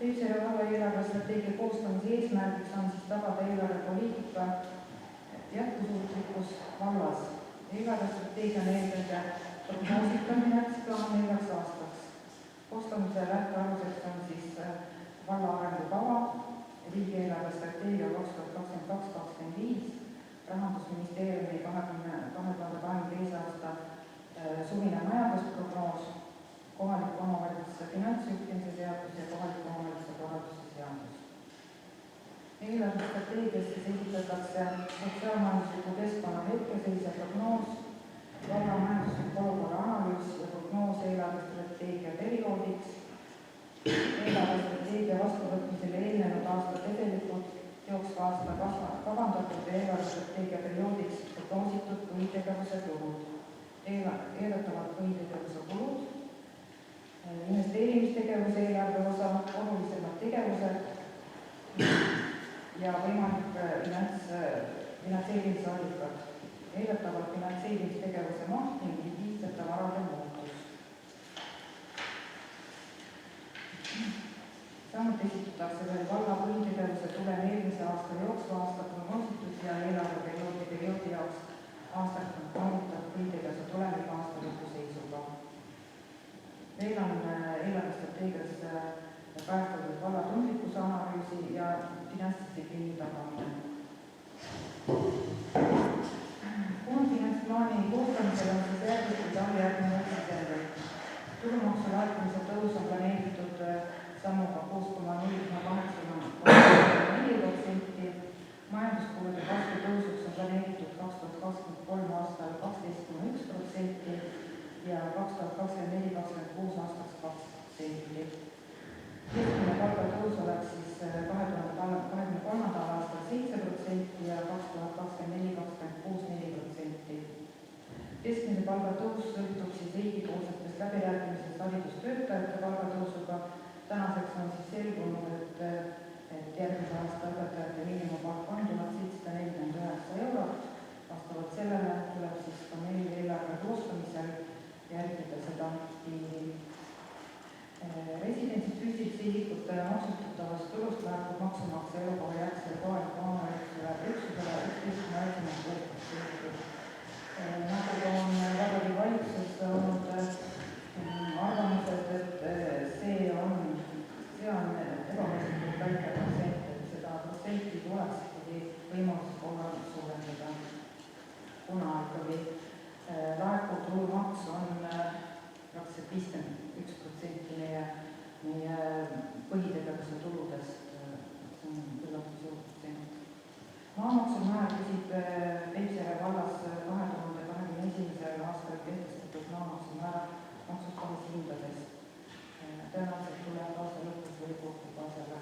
Peipsiääre valla eelarvestrateegia koostamise eesmärgiks on siis tagada eelarvepoliitika jätkusuutlikkus vallas. Eelarvestrateegia on eelkõige prognoositamine plaan 4 aastaks. Koostamise lähtealuseks on siis valla arengukava, riigieelarvestrateegia 2022–2025, Rahandusministeeriumi 2022. aasta suvine majandusprognoos, kohaliku omavalitsuse finantsjuhtimise seadus ja kohaliku omavalitsuse korralduse seadus. Eelarvestrateegias siis esitatakse sotsiaalmajandusliku keskkonna hetkeseis ja prognoos, valla majandusliku olukorra analüüs ja prognoos eelarvestrateegia perioodiks, eelarvestrateegia vastuvõtmisele eelnenud aasta tegelikud jooksva aasta kavandatud eelarvestrateegia perioodiks prognoositud põhitegevuse kulud, eeldatavad põhitegevuse kulud, investeerimistegevuse eelarve osa, olulisemad tegevused ja võimalik finantseerimise allikad, eeldatavad finantseerimistegevuse maht ning likviidsete varade muutus. Samuti esitatakse veel valla põhitegevuse tulem eelmise aasta jooksva aasta prognoositud ja eelarveperioodi jaoks aastaks plaanitav põhitegevuse tulemiga aasta lõpu seisuga. Veel on eelarvestrateegias kajastatud valla tundlikkuse analüüsi ja finantsdistsipliini tagamine. laekub maksumaksja elukoha järgsele kohaliku omavalitsuse üksusele 11,96%. Nagu on Vabariigi Valitsuses olnud arvamused, et see on ebamõistlikult väike protsent, et seda protsenti tuleks ikkagi võimaluse korral suurendada, kuna ikkagi laekuv tulumaks on praktiliselt 51% meie põhitegevuse tuludest, see on küllalt suur protsent. Maamaksumäär püsib Peipsiääre vallas 2021. aastal kehtestatud maamaksumäär maksustamishindes. Tõenäoliselt tuleb aasta lõpus või kohtuda selle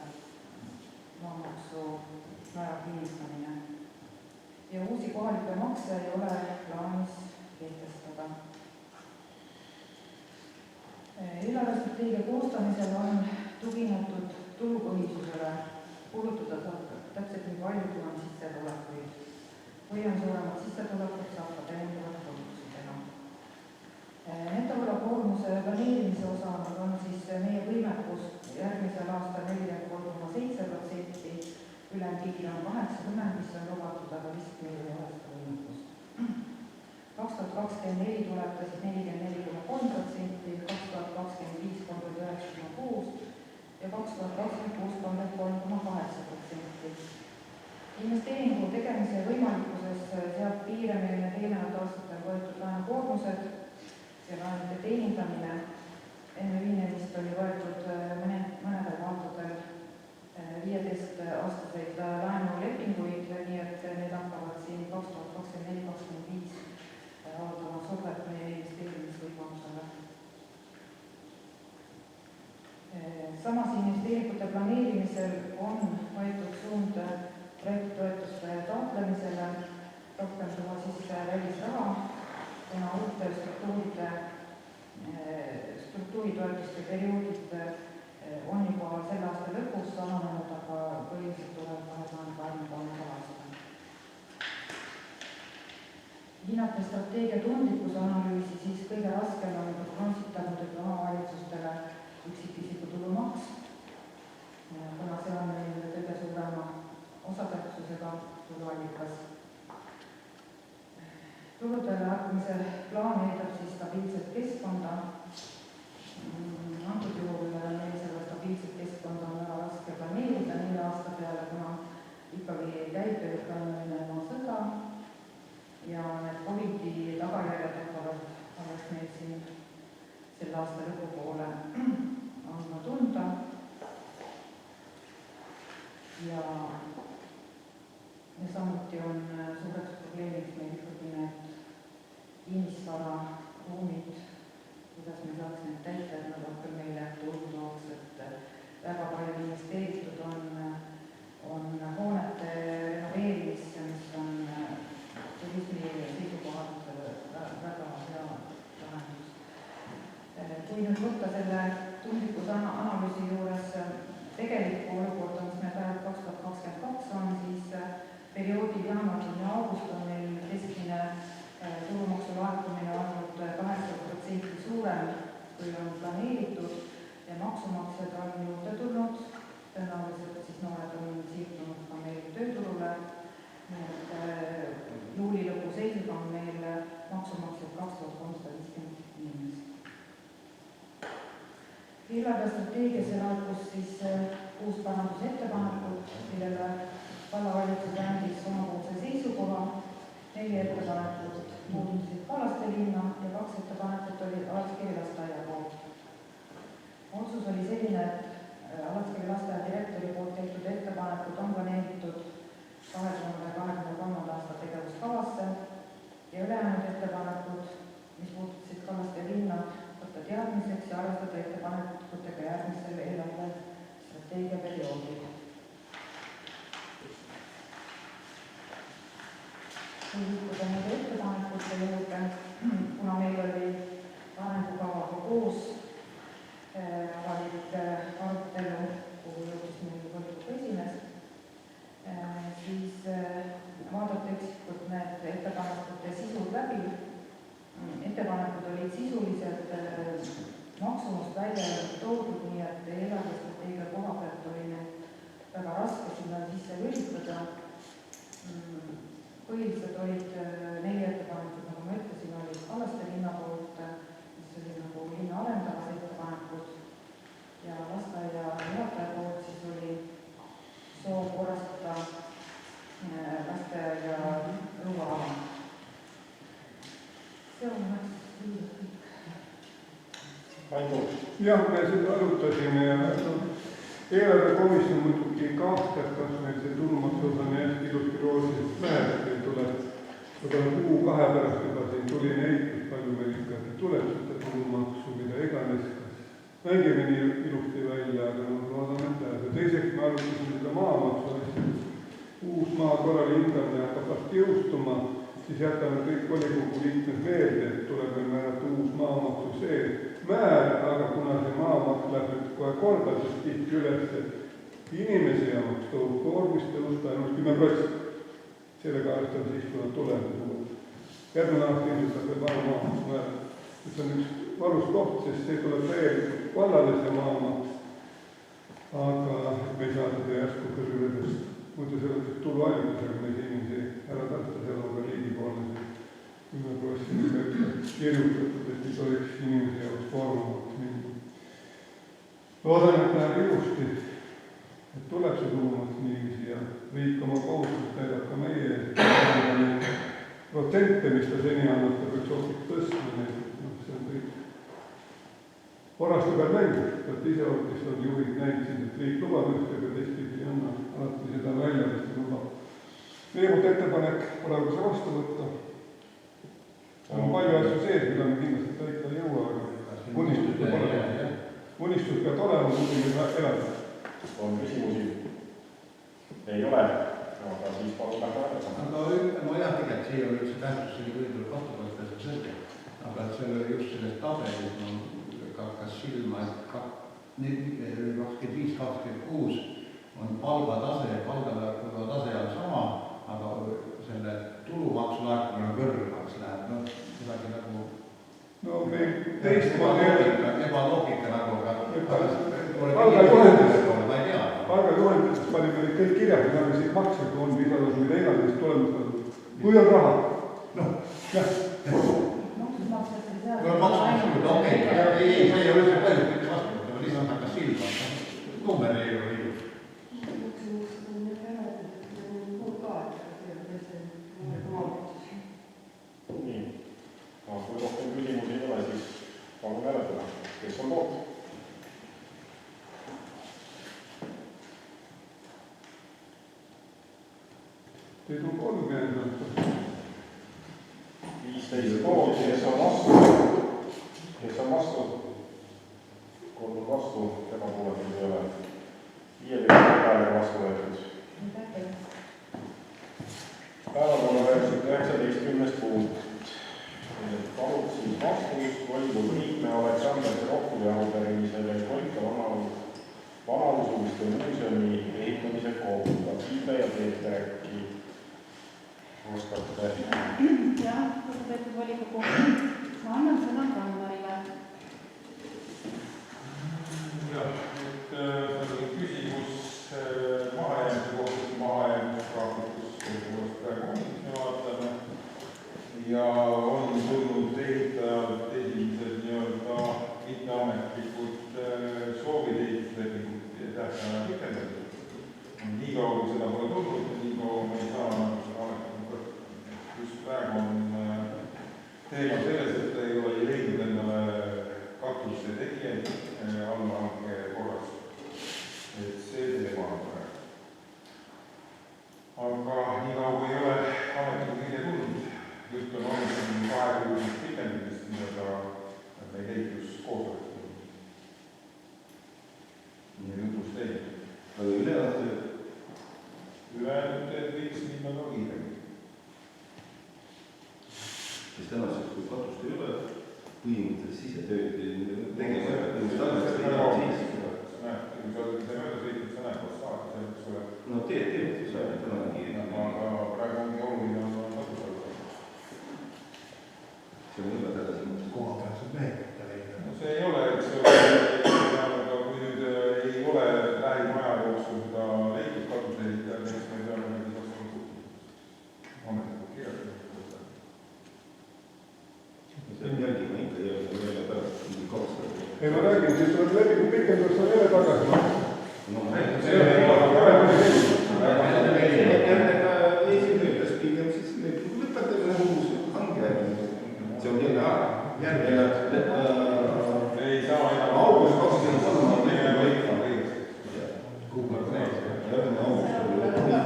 maamaksumäära kinnistamine. Ja uusi kohalikke makse ei ole plaanis kehtestada. Eelarvestrateegia koostamisel on tuginetud tulupõhisusele, kulutada saab täpselt nii palju, kui on sissetulekuid. Kui on suuremad sissetulekud, saab ka täiendavad kulutusi teha. Netovõlakoormuse planeerimise osana on siis meie võimekus järgmisel aastal 43,7%, ülempiir on 80, mis on lubatud, aga vist meil ei ole seda võimekust. 2024 tuleb ta siis 44,3%, 2025 39,6% ja 2026 33,8%. Investeeringu tegemise võimalikkuses seab piire meile eelnevad aastatel võetud laenukoormused ja laenude teenindamine. Enne ühinemist oli võetud mõnedel aastatel 15-aastaseid laenulepinguid, nii et need hakkavad siin 2024-2025 avaldama survet meie investeerimisvõimalusele. Samas investeeringute planeerimisel on võetud suund projektitoetuste taotlemisele, rohkem tuua sisse välisraha, kuna uute struktuuritoetuste perioodid on juba selle aasta lõpus alanenud, aga põhiliselt tuleb 2023. aastal. Hinnates strateegia tundlikkuse analüüsi, siis kõige raskem on prognoositanud omavalitsustele üksikisiku tulumaks, kuna see on meil kõige suurema osatähtsusega tuluallikas. Tulude laekumise plaan eeldab siis stabiilset keskkonda. Antud juhul meil selle stabiilset keskkonda on väga raske planeerida 4 aasta peale, kuna ikkagi käib Ukraina sõda ja need COVID-i tagajärjed hakkavad alles meil siin selle aasta lõpupoole andma tunda. Ja samuti on suureks probleemiks meil ikkagi need kinnisvara ruumid, kuidas me saaks neid täita, et nad rohkem meile tulu tooks, et väga palju investeeritud on hoonete renoveerimisse, mis on turismi seisukohalt väga hea lahendus. Kui nüüd võtta selle tundlikkuse analüüsi juures tegelikku olukorda, mis meil praegu 2022 on, siis perioodil jaanuar-kuni august on meil keskmine tulumaksu laekumine olnud 8% suurem, kui on planeeritud ja maksumaksjad on juurde tulnud, tõenäoliselt siis noored on siirdunud ka meil tööturule. Juuli lõpu seisuga on meil maksumaksjad 2350 inimest. Eelarvestrateegiasse laekus siis 6 parandusettepanekut, millele vallavalitsus andis omapoolse seisukoha. 4 ettepanekut puudutasid Kallaste linna ja 2 ettepanekut oli Alatskivi lasteaia poolt. Otsus oli selline, et Alatskivi lasteaia direktori poolt tehtud ettepanekud on planeeritud 2023. aasta tegevuskavasse ja ülejäänud ettepanekud, mis puudutasid Kallaste linna, võtta teadmiseks ja arvestada ettepanekutega järgmisel eelarvestrateegia perioodil. Liikuda nende ettepanekute juurde, kuna meil oli arengukavaga koos avalik arutelu, kuhu jõudis meil volikogu esimees, siis vaadata üksikult need ettepanekute sisud läbi. Ettepanekud olid sisuliselt maksumust välja toodud, nii et eelarvestrateegia koha pealt oli need jah, me seda arutasime ja eelarvekomisjon muidugi kahtleb, kas meil see tulumaksu osa nii hästi ilusti roosilisest määrast ei tule. Võib-olla kuu-kahe pärast juba siin tuli näitus, palju meil ikkagi tuleb seda tulumaksu, mida iganes, kas mängime nii ilusti välja, aga loodame, et läheb. Ja teiseks me arutasime seda maamaksu asja. Uus maa korral hindamine hakkab vast jõustuma, siis jätame kõik volikogu liikmed meelde, et tuleb meil määrata uus maamaksu see määr, aga kuna see maamaks läheb nüüd kohe kordades tihti üles, et inimese jaoks tõuseb koormist tõusta ainult 10%. Sellega aastal siis, kui nad tulevad. Järgmine aasta ilmselt saab veel maamaks määr. See on üks valus koht, sest see tuleb täielikult vallale see maamaks, aga me ei saa seda järsku kõrgele tõsta. Muidu see on tuluallikus, aga me ei saa inimesi ära tõsta, seal on ka riigipoolne see 10% kirjutatud, et mis oleks inimese jaoks koormavaks mingi. Loodan, et läheb ilusti, et tuleb see tulumaks niiviisi ja riik oma kohustust täidab ka meie eest. Protsente, mis ta seni annab, ta peaks hoopis tõstma, see on kõik. Orastu peal mängib, et ise hoopis on juhid näitasid, et riik lubab ühtega teistpidi ei anna, alati seda välja, mis ta lubab. Meie poolt ettepanek praegu see vastu võtta. On palju asju sees, mida me kindlasti täita ei jõua, aga unistus peab olema. Unistus peab olema, muidugi elada. On küsimusi? Ei ole, aga siis palun lähe hääletama. No jah, tegelikult see ei ole üldse tähtsust, see kõik tuleb vastu võtta, see selge. Aga selle just selles tabelis hakkas silma, et 25-26 on palgatase, palgatase on sama, aga selle tulumaksu laekumine on kõrgemaks läheb, no midagi nagu no meil teistmoodi ebaloogika nagu, palgajuhendises panime neid kõik kirjad, mida me siit maksed on, lisadasu, mida iganes tulemustada. Kui on raha? Noh, jah. Okei, ei, see ei ole üldse palju, kõik vastu, aga lihtsalt hakkas silma, number ei ole ilus. Nii, kui rohkem küsimusi ei ole, siis palun hääletada. Kes on poolt? Teid on 30. 15 poolt, kes on vastu? Kes on vastu? 3 vastu, erapooletuid ei ole. 50 häälega vastu võetud. Päevakorra 19. punkt. Palud siis vastust volikogu liikme Aleksander Serokovi arupärimisele Koika vanausuliste muuseumi ehitamise kohta. Tiibe ja Peeter äkki oskate? Jah, lugupeetud volikogu. Ma annan sõna Kalmarile. Jah, nüüd on küsimus mahajäämise kohta, mahajäämisgraafikus, kus praegu me vaatame. Ja on tulnud ehitajalt esimesed nii-öelda mitteametlikud soovid ehituslepingut ja tähtsana pikendatud. Nii kaua seda pole tulnud ja nii kaua me ei saa seda ametlikult võtta. Just praegu on teema selles, et ei ole leidnud endale katuste tegijaid allhanke korras. Et see teema on praegu. Aga nii kaua ei ole ametlikult kõige tulnud. Jutt on olnud 2 kuusest pikendamist, mida meil ehituskoosolekut. Nii jutus teile. Aga ülejäänud võiks minna ka kiiremini. Sest tänaseks, kui katust ei ole, põhimõtteliselt sisetööd tegema Kui sa oled see mööda sõitud, sa näed, kus saad, see võiks ole. No teed, sa oled tänagi. Aga praegu ongi oluline on see on üle täda koha peaks mehed leida. No see ei ole, et see aga kui nüüd ei ole lähimaja jooksul seda leitud katusehitajal, siis me peame neid ametlikult kirjalikult. See on jälgima ikka jälle pärast, mingi 2 aastat. Ei, ma räägin, siis tuleb lepingu pikendus on jälle tagasi. No,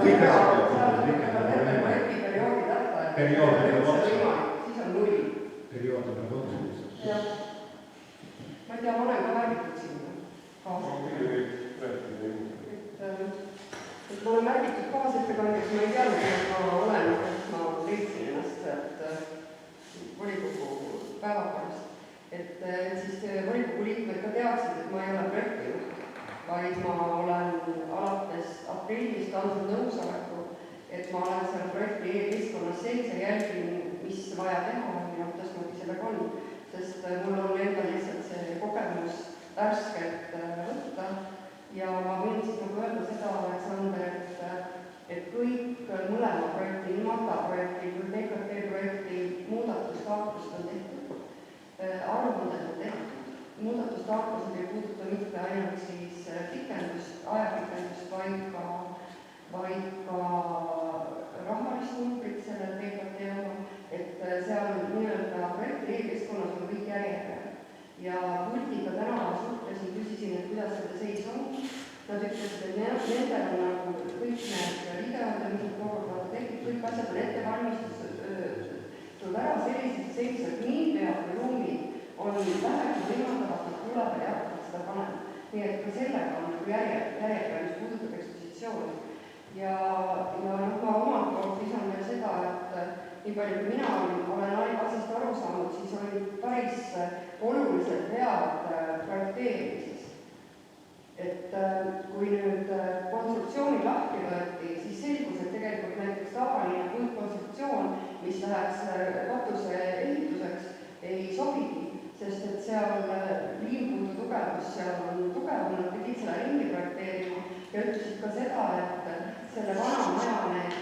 kõik asjad peavad projektiperioodi tähtaeg. Periood peab otsa. Siis on null. periood peab otsa lihtsalt. Jah. Ma ei tea, ma olen ka märgitud sinna kaasa. Et ma olen märgitud kaasettekandjaks, ma ei teadnud, et ma olen, et ma leidsin ennast sealt volikogu päevakorrast. Et siis volikogu liikmed ka teaksid, et ma ei ole projektijuht, vaid ma olen alates aprillist andnud nõusoleku, et ma olen seal projekti e-keskkonnas sees ja jälgin, mis vaja teha ja kuidas ma sellega on. Sest mul on endal lihtsalt see kogemus värskelt võtta ja ma võin siis nagu öelda seda, Aleksander, et kõik mõlema projekti, nii MATA projekti kui PKT projekti muudatustaotlused on tehtud, arvunded on tehtud. Muudatustaotlused ei puuduta mitte ainult siis pikendust, ajapikendust, vaid ka rahalist numbrit sellel PKT oma, et seal nii-öelda projekti e-keskkonnas on kõik järjepeal. Ja Puldiga täna suhtlesin, küsisin, et kuidas selle seis on. Nad ütlesid, et nendel on nagu kõik need videod ja mingid koguvad tehtud, kõik asjad on ettevalmistused ära sellised seis, et niipea kui ruumid on vähegi võimaldavad, nad tulevad ja hakkavad seda panema. Nii et ka sellega on nagu järjepeal, mis puudutab ekspositsiooni. Ja ma omalt poolt lisan veel seda, et nii palju kui mina olen asjast aru saanud, siis olid päris olulised vead projekteerimises. Et kui nüüd konstruktsiooni lahti võeti, siis selgus, et tegelikult näiteks tavaline puitkonstruktsioon, mis läheks katuse ehituseks, ei sobigi, sest et seal liimpuudu tugevus, seal on tugev, nad pidid selle ringi projekteerima ja ütlesid ka seda, et selle vana maja need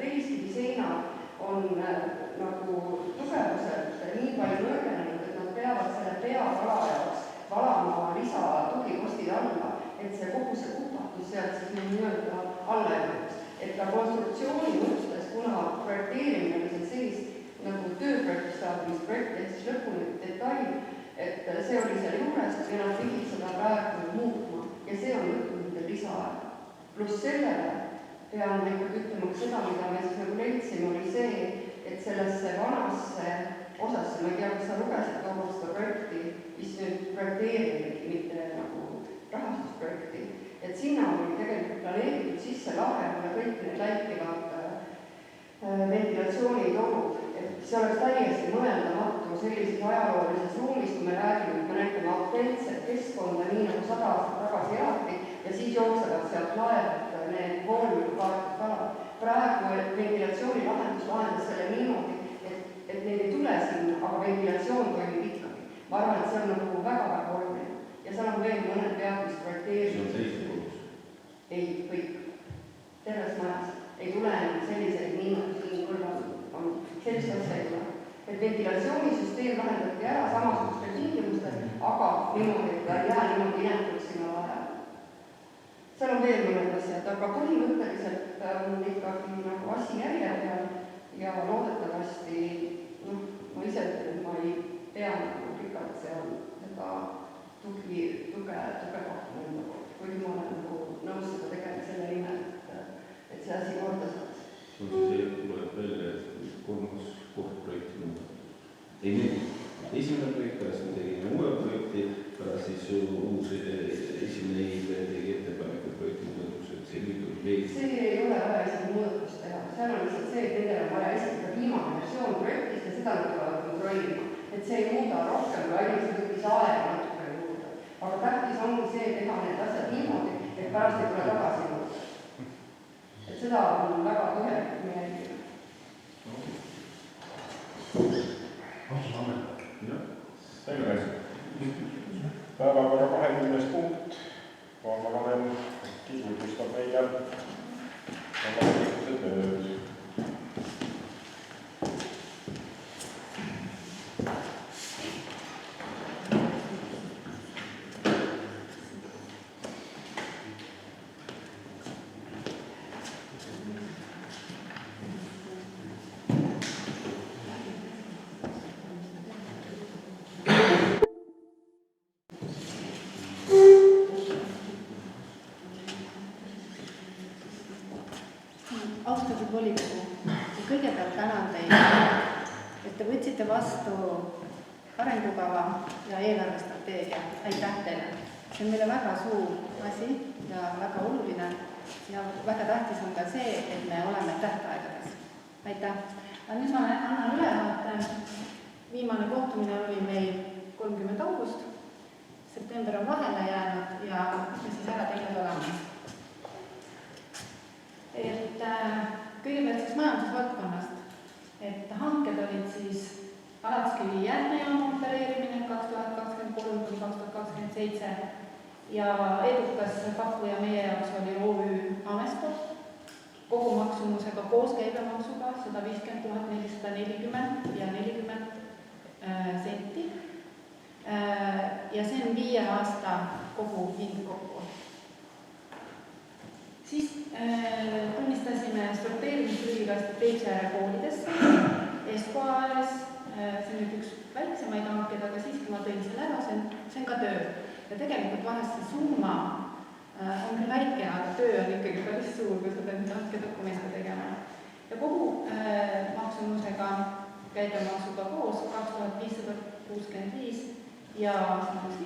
telliskivi seinad on nagu tugevuselt nii palju nõrgenenud, et nad peavad selle peakala jaoks valama lisatugipostid alla, et see kogu see kupatus sealt siis nii-öelda alla jõuaks. Et ka konstruktsiooni mõttes, kuna projekteerimine oli sellist nagu tööprojektistaabilisprojekti, et siis lõpuni detail, et see oli seal juures ja nad pidid seda praegu muutma ja see on võtnud lisaaeg. Pluss sellele pean ikkagi ütlema seda, mida me siis nagu leidsime, oli see, et sellesse vanasse osasse, ma ei tea, kas sa lugesid toomast seda projekti, mis nüüd projekteerimegi, mitte nagu rahastusprojekti, et sinna oli tegelikult planeeritud sisse lahel ja kõik need läikivad ventilatsioonitorud, et see oleks täiesti mõeldamatu sellises ajaloolises ruumis, kui me räägime, et me näitame autentset keskkonda, nii nagu 100 aastat tagasi elati ja siis jooksevad sealt laevad need voolmikukaartud kalad. Praegu ventilatsioonilahendus lahendas selle niimoodi, et neid ei tule sinna, aga ventilatsioon toimib ikkagi. Ma arvan, et see on nagu väga-väga oluline. Ja seal on veel mõned vead, mis projekteerimised. See on teiste kodus? Ei, kõik. Terves majas. Ei tule selliseid niimoodi siin kõrval on. Sellist asja ei tule. Et ventilatsioonisüsteem lahendati ära samasugustel tingimustel, aga niimoodi, et ta ei jää niimoodi inetuks sinna vahel. Seal on veel mõned asjad, aga põhimõtteliselt on ikkagi nagu asi järje peal ja loodetavasti, ma ise ma ei pea nagu pikalt seal seda tuge pakkuda enda poolt, kuigi ma olen nagu nõus seda tegema selle nimel, et see asi korda saaks. See tuleb välja, et 3 kohtprojekti muudatud. Ei nüüd, esimene projekt, pärast me tegime uue projekti, pärast siis uus esimene tegi ettepaneku projekti muudatused, see nüüd oli veel. See ei ole vaja isegi muudatust teha, seal on lihtsalt see, et nendel on vaja esitada viimane versioon projektist ja seda nad tulevad kontrollima. Et see ei muuda rohkem, kui ainult võttis aega natuke juurde. Aga tähtis ongi see, teha need asjad niimoodi, et pärast ei tule tagasi juurde. Et seda on väga põhjalik meie jälgida. Selge. Päevakorra 20. punkt. Vallavanem tutvustab meile vallavalitsuse tööd. austatud volikogu, kõigepealt tänan teid, et te võtsite vastu arengukava ja eelarvestrateegia. Aitäh teile! See on meile väga suur asi ja väga oluline ja väga tähtis on ka see, et me oleme tähtaegades. Aitäh! Nüüd ma annan ülevaate. Viimane kohtumine oli meil 30. august. September on vahele jäänud ja me siis ära teinud oleme. Kõigepealt siis majandusvaldkonnast. Hanked olid siis Alatskivi jäätmejaama opereerimine 2023–2027 ja edukas pakkuja meie jaoks oli OÜ Amesto kogumaksumusega koos käibemaksuga 150 440 ja 40 senti. Ja see on 5 aasta kogu hind kokku. Siis tunnistasime sorteerimisprügikasti Peipsiääre koolidesse, Espoares, see on nüüd üks väiksemaid hankeid, aga siiski ma tõin selle ära, see on ka töö. Ja tegelikult vahest see summa on küll väike, aga töö on ikkagi päris suur, kui seda nüüd hankedokumente tegema. Ja kogu maksumusega käibemaksuga koos 2565 ja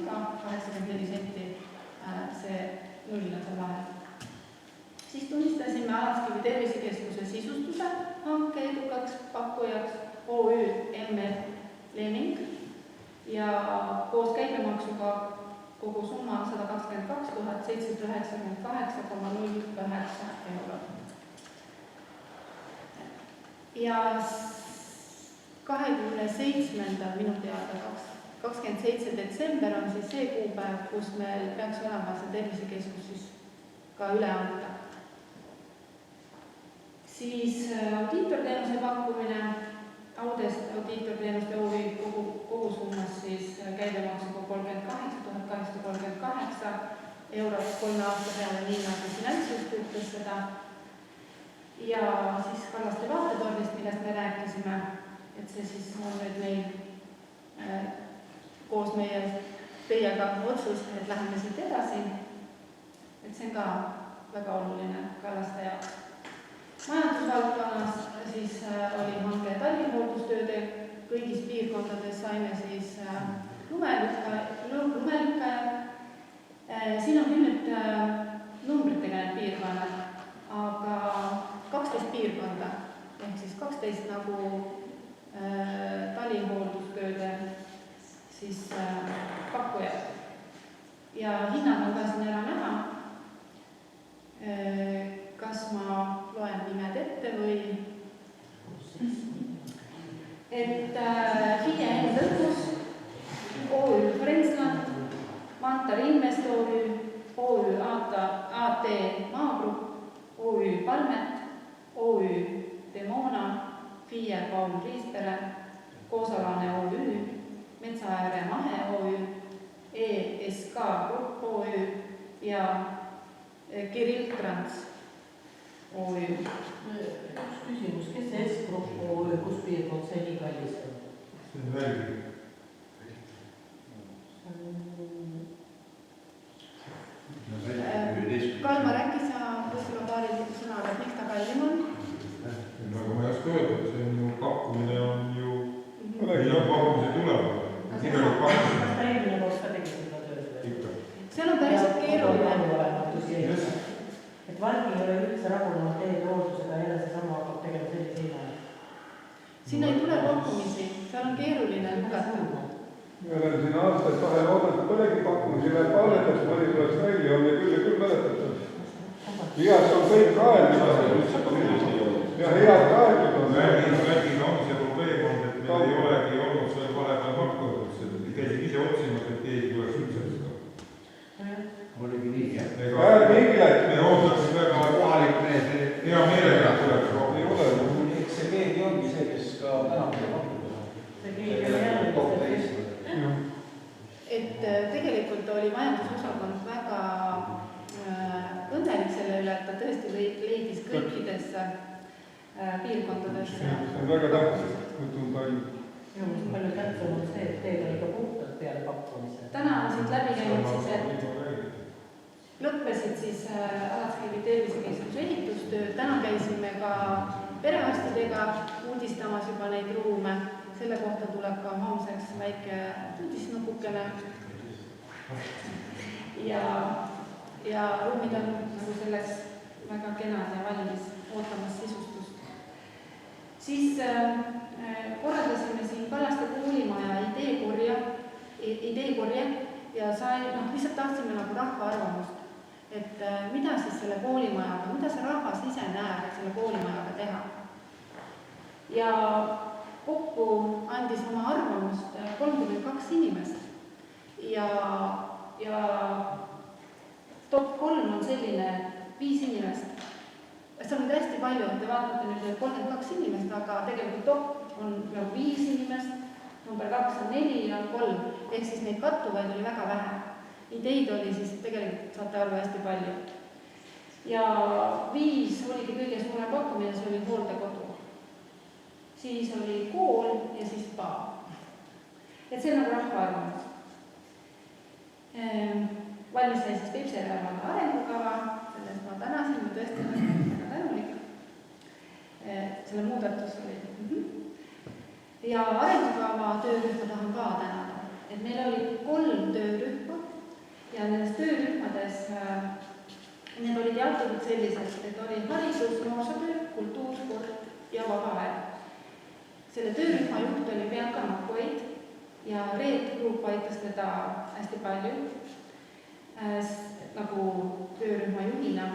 iga 84 senti see null on seal vahel. Siis tunnistasime Alatskivi tervisekeskuse sisustuse hanke edukaks pakkujaks OÜ MR Lemming ja koos käibemaksuga kogu summa 122 798,09 eurot. Ja 27. minu teada 27. detsember on siis see kuupäev, kus meil peaks olema see tervisekeskus siis ka üle anda. Siis audiitorteenuse pakkumine, Audest audiitorteenuste OÜ kogu summas siis käibemaksuga 38 838 eurot 3 aasta peale, nii nagu finantsjuht ütles seda. Ja siis Kallaste vaatetornist, millest me rääkisime, et see siis on nüüd meil koos meie teiega otsus, et läheme siit edasi. Et see on ka väga oluline Kallaste jaoks. Majandusvaldkonnas siis oli hanke tallinhooldustööde, kõigis piirkondades saime siis lumelükkajad. Siin on küll nüüd numbritega need piirkonnad, aga 12 piirkonda, ehk siis 12 nagu tallinhooldustööde siis pakkujad. Ja hinnad on ka siin ära näha. Kas ma loen nimed ette või? FIE Lõpus, OÜ Frensland, Mantar Invest OÜ, OÜ AT Maagrupp, OÜ Palmet, OÜ Demona, FIE Paul Riispere, Koosalane OÜ, Metsaääre Mahe OÜ, ESK Grupp OÜ ja Kirill Trans OÜ. Üks küsimus, kes see S-Grupp OÜ, kus piirkond see nii kallis on? See on Välgi. Kalmar, äkki sa võib-olla paari sõnaga, et miks ta kallim on? Aga ma ei oska öelda, see on ju pakkumine on ju pakkumise tulevad. Kas ta eelmine koos ka tegi seda tööd? See on päris keeruline. Et Valgi ei ole üldse rahunenud teede hooldusega ja jälle seesama hakkab tegema sellise hinna. Sinna ei tule pakkumisi, seal on keeruline lugeda. Me olen siin aastaid vahel oodanud mõnegi pakkumisi, läheb palletest, mõni tuleks välja, on ja küll mäletatud. Head on kõik kaetud. Ja head kaetud on. Välgiga on see probleem olnud, et meil ei olegi olnud seal vahepeal pakkunud. Käisin ise otsimas, et keegi tuleks üldse seda. Oligi nii, jah? Me ootaks väga kohalik mees, hea meelega tuleks rohkem. Eks see keegi ongi see, kes ka täna pakkuda. See keegi ei ole jälle. Et tegelikult oli majandusosakond väga õnnelik selle üle, et ta tõesti leidis kõikidesse piirkondadesse. See on väga tähtis, võtun palju. Minu meelest palju tähtsam on see, et teed on ikka puhtalt peale pakkumise. Täna on siit läbi käinud siis, et lõppesid siis Alatskivi tervisekeskuse ehitustööd. Täna käisime ka lehekülgedega uudistamas juba neid ruume, selle kohta tuleb ka homseks väike uudisnupukene. Ja ruumid on nagu selleks väga kenad ja valmis ootamas sisustust. Siis korraldasime siin Kallaste koolimaja ideekorje ja lihtsalt tahtsime nagu rahva arvamust, et mida siis selle koolimajaga, mida see rahvas ise näeb, et selle koolimajaga teha. Ja kokku andis oma arvamust 32 inimest ja top 3 on selline 5 inimest. See on hästi palju, et te vaatate nüüd 32 inimest, aga tegelikult top on 5 inimest, number 2 on 4 ja 3, ehk siis neid kattuvaid oli väga vähe. Ideid oli siis tegelikult, saate aru, hästi palju. Ja 5 oligi kõige suurem pakkumine, see oli hooldekodu. Siis oli kool ja siis spa. Et see on nagu rahva arvamus. Valmis sai siis Peipsiääre valla arengukava, sellest ma tänasin, ma tõesti väga tänulik. Selle muudatus oli. Ja arengukava töörühma tahan ka tänada. Et meil oli 3 töörühma ja nendes töörühmades need olid jaotatud selliselt, et oli haridus, noorsootöö, kultuur, sport ja vaba aeg. Selle töörühma juht oli Bianca Makoid ja Reet Grupp aitas teda hästi palju nagu töörühma juhina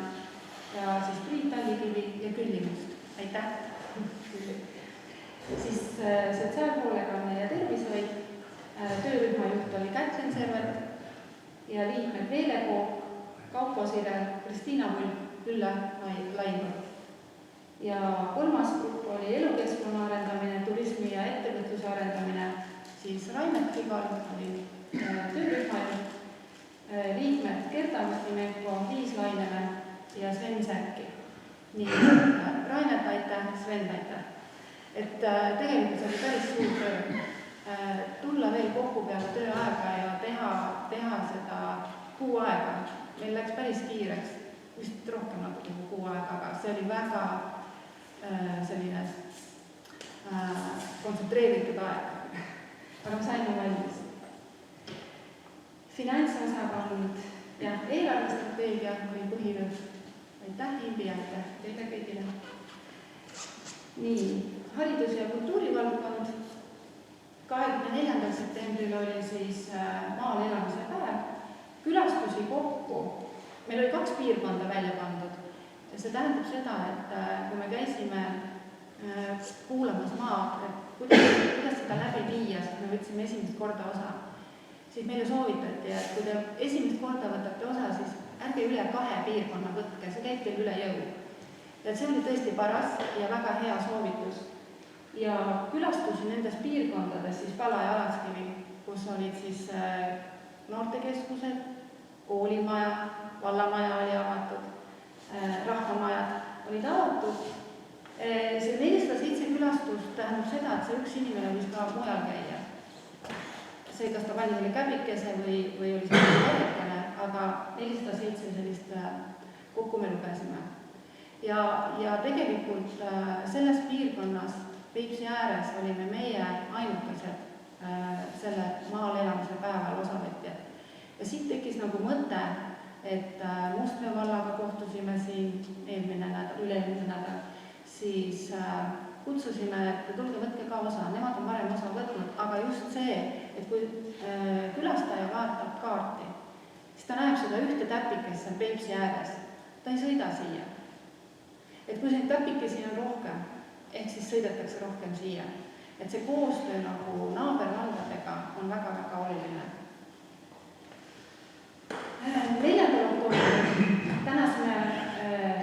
ja siis Priit Tallikivi ja Külli Must. Aitäh! Siis sotsiaalhoolekanne ja tervishoid, töörühma juht oli Kätlin Servet ja liikmed Veele Kook, Kaupo Sire, Kristiina Vulp, Ülle Lainvõrd. Ja 3. grupp oli elukeskkonna arendamine, turismi ja ettevõtluse arendamine, siis Raimet Kigal oli töörühma juht, liikmed Gerda Mestimenko, Liis Lainemäe ja Sven Särki. Nii, Raimet aitäh, Sven aitäh. Et tegelikult see oli päris suur töö. Tulla veel kokku peale tööaega ja teha seda kuu aega. Meil läks päris kiireks, vist rohkem nagu kuu aega, aga see oli väga selline kontsentreeritud aeg. Aga me saime valmis. Finantsosakond ja eelarvestrateegia oli põhirõhk. Aitäh, Imbi, aitäh teile kõigile. Nii, haridus- ja kultuurivaldkond. 24. septembril oli siis maal elamise päev. Külastusi kokku. Meil oli 2 piirkonda välja pandud. See tähendab seda, et kui me käisime kuulamas maad, et kuidas seda läbi viia, siis me võtsime esimest korda osa. Siis meile soovitati, et kui te esimest korda võtate osa, siis ärge üle 2 piirkonna võtke, see käib teil üle jõu. Ja see oli tõesti paras ja väga hea soovitus. Ja külastusi nendes piirkondades siis Pala ja Alaskivi, kus olid siis noortekeskused, koolimaja, vallamaja oli avatud, rahvamajad olid avatud. See 407 külastust tähendab seda, et see üks inimene võis ka mujal käia. See, kas ta pani oli käbikese või oli selline järjekene, aga 407 sellist kokku me lugesime. Ja tegelikult selles piirkonnas Peipsi ääres olime meie ainukesed selle maal elamise päeval osavõtjad. Ja siit tekkis nagu mõte, et Mustmäe vallaga kohtusime siin üle-eelmine nädal, siis kutsusime, et tulge võtke ka osa, nemad on varem osa võtnud, aga just see, et kui külastaja vaatab kaarti, siis ta näeb seda ühte täpikest seal Peipsi ääres, ta ei sõida siia. Et kui neid täpikesi on rohkem, ehk siis sõidetakse rohkem siia. Et see koostöö nagu naabervaldadega on väga-väga oluline. 4. oktoobril tänasime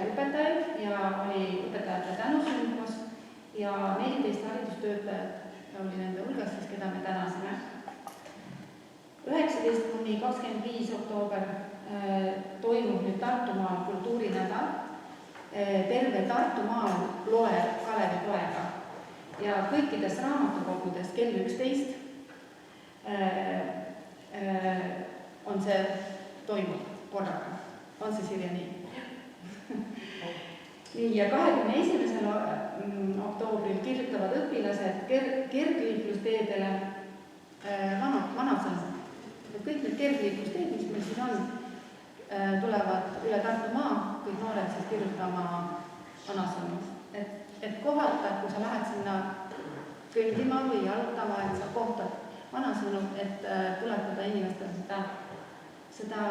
õpetajaid ja oli õpetajate tänusündmus ja 14 haridustöötajat oli nende hulgas, siis keda me tänasime. 19–25 oktoober toimub nüüd Tartumaal kultuurinädal. Terve Tartumaal loeb Kalevi poega ja kõikides raamatukogudes kell 11 on see toimub korraga. On see Sirje nii? nii, ja 21. oktoobril kirjutavad õpilased kergliiklusteedele vanasõnad. Kõik need kergliiklusteed, mis meil siin on, tulevad üle Tartu maa, kõik noored siis kirjutama vanasõnu. Et kohata, kui sa lähed sinna kõndima või jalutama, et sa kohtad vanasõnu, et tuletada inimestele seda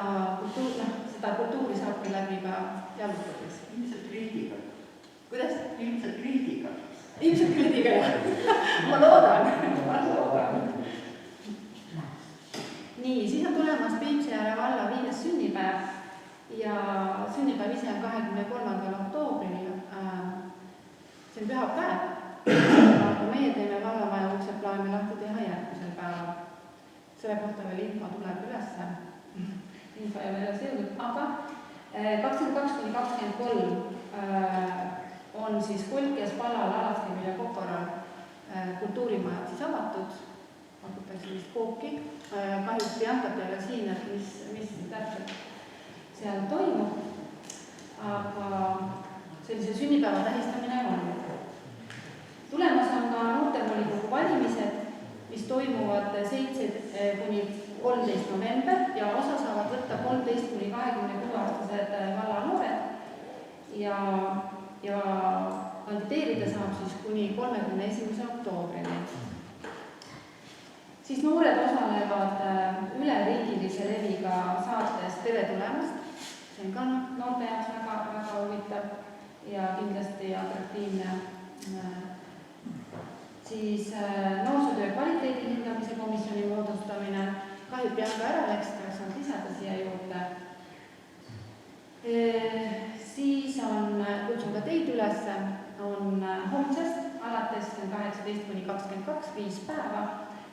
kultuuri saabki läbi ka jalutades. Ilmselt rildiga. Kuidas? Ilmselt rildiga. Ilmselt rildiga, jah. Ma loodan. Nii, siis on tulemas Peipsiääre valla 5. sünnipäev ja sünnipäev ise on 23. oktoobril. See on pühapäev, aga meie teeme vallamaja uksed plaanime lahti teha järgmisel päeval. Selle kohta veel info tuleb ülesse. Info ei ole üles jõudnud, aga 22–23 on siis Kolkjas, Palal, Alaskimil ja Kokoral kultuurimajad siis avatud, pakutakse vist kooki. Kahjuks Bianca teile siin, et mis täpselt seal toimub, aga sellise sünnipäeva tähistamine on. Tulemas on ka noortevolikogu valimised, mis toimuvad 7–13 november ja osa saavad võtta 13–26-aastased vallanoored ja kandideerida saab siis kuni 31. oktoobrini. Siis noored osalevad üleriigilise leviga saates Tere tulemast. See on ka noorte jaoks väga huvitav ja kindlasti atraktiivne. Siis noorsootöö kvaliteedi hindamise komisjoni moodustamine. Kahju Bianca ära läks, ta saab lisada siia juurde. Siis kutsun ka teid üles, on homsest alates 18–22, 5 päeva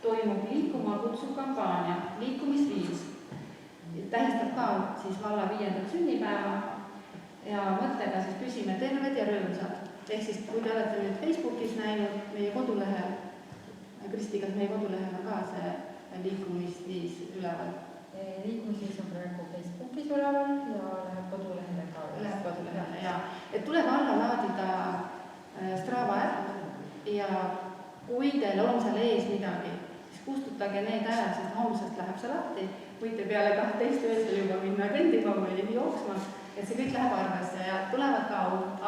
toimub Liikuma kutsuv kampaania, liikumisviis. Tähistab ka siis valla 5. sünnipäeva ja mõttega siis püsime terved ja rõõmsad. Ehk siis, kui te olete nüüd Facebookis näinud meie kodulehel, Kristi, kas meie kodulehel on ka see liikumisviis üleval? Liikumisviis on praegu Facebookis üleval ja läheb kodulehele ka. Läheb kodulehele, jaa. Et tuleb alla laadida Strava äpp ja kui teil on seal ees midagi, siis kustutage need ära, sest homsest läheb see lahti. Võite peale 12 öösel juba minna kõndima või jooksma, et see kõik läheb arvesse ja tulevad ka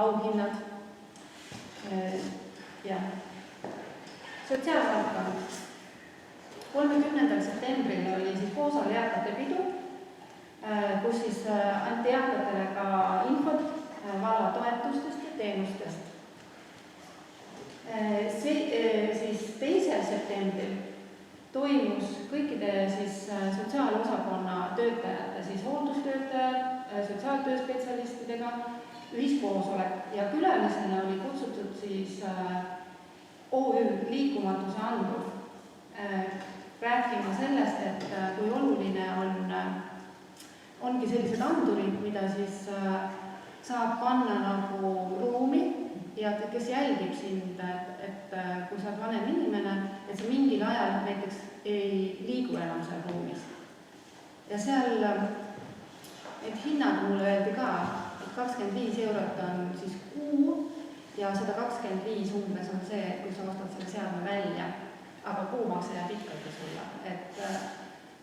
auhinnad. Sotsiaalvaldkond. 30. septembril oli siis Koosal eakate pidu, kus siis anti eakatele ka infot valla toetustest ja teenustest. Siis 2. septembril toimus kõikide siis sotsiaalosakonna töötajate, siis hooldustöötajad, sotsiaaltööspetsialistidega ühiskoosolek ja külalisena oli kutsutud siis OÜ Liikumatuse Andur rääkima sellest, et kui oluline ongi sellised andurid, mida siis saab panna nagu ruumi ja kes jälgib sind, et kui sa oled vanem inimene, et sa mingil ajal näiteks ei liigu enam seal ruumis. Ja seal need hinnad mulle öeldi ka, 25 eurot on siis kuu ja 125 umbes on see, kui sa ostad selle seadme välja, aga kuumaks jääb ikkagi sulle. Et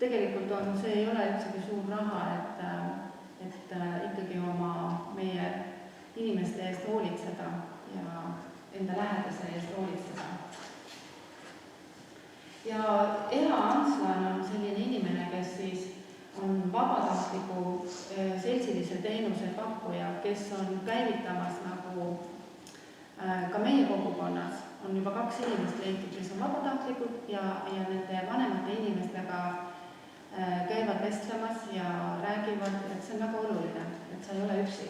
tegelikult see ei ole üldsegi suur raha, et ikkagi meie inimeste eest hoolitseda ja enda lähedase eest hoolitseda. Ja Ela Anslan on selline inimene, kes siis on vabatahtliku seltsilise teenuse pakkuja, kes on käivitamas nagu ka meie kogukonnas on juba 2 inimest leitud, kes on vabatahtlikud ja nende vanemate inimestega käivad vestlemas ja räägivad, et see on väga oluline, et sa ei ole üksi.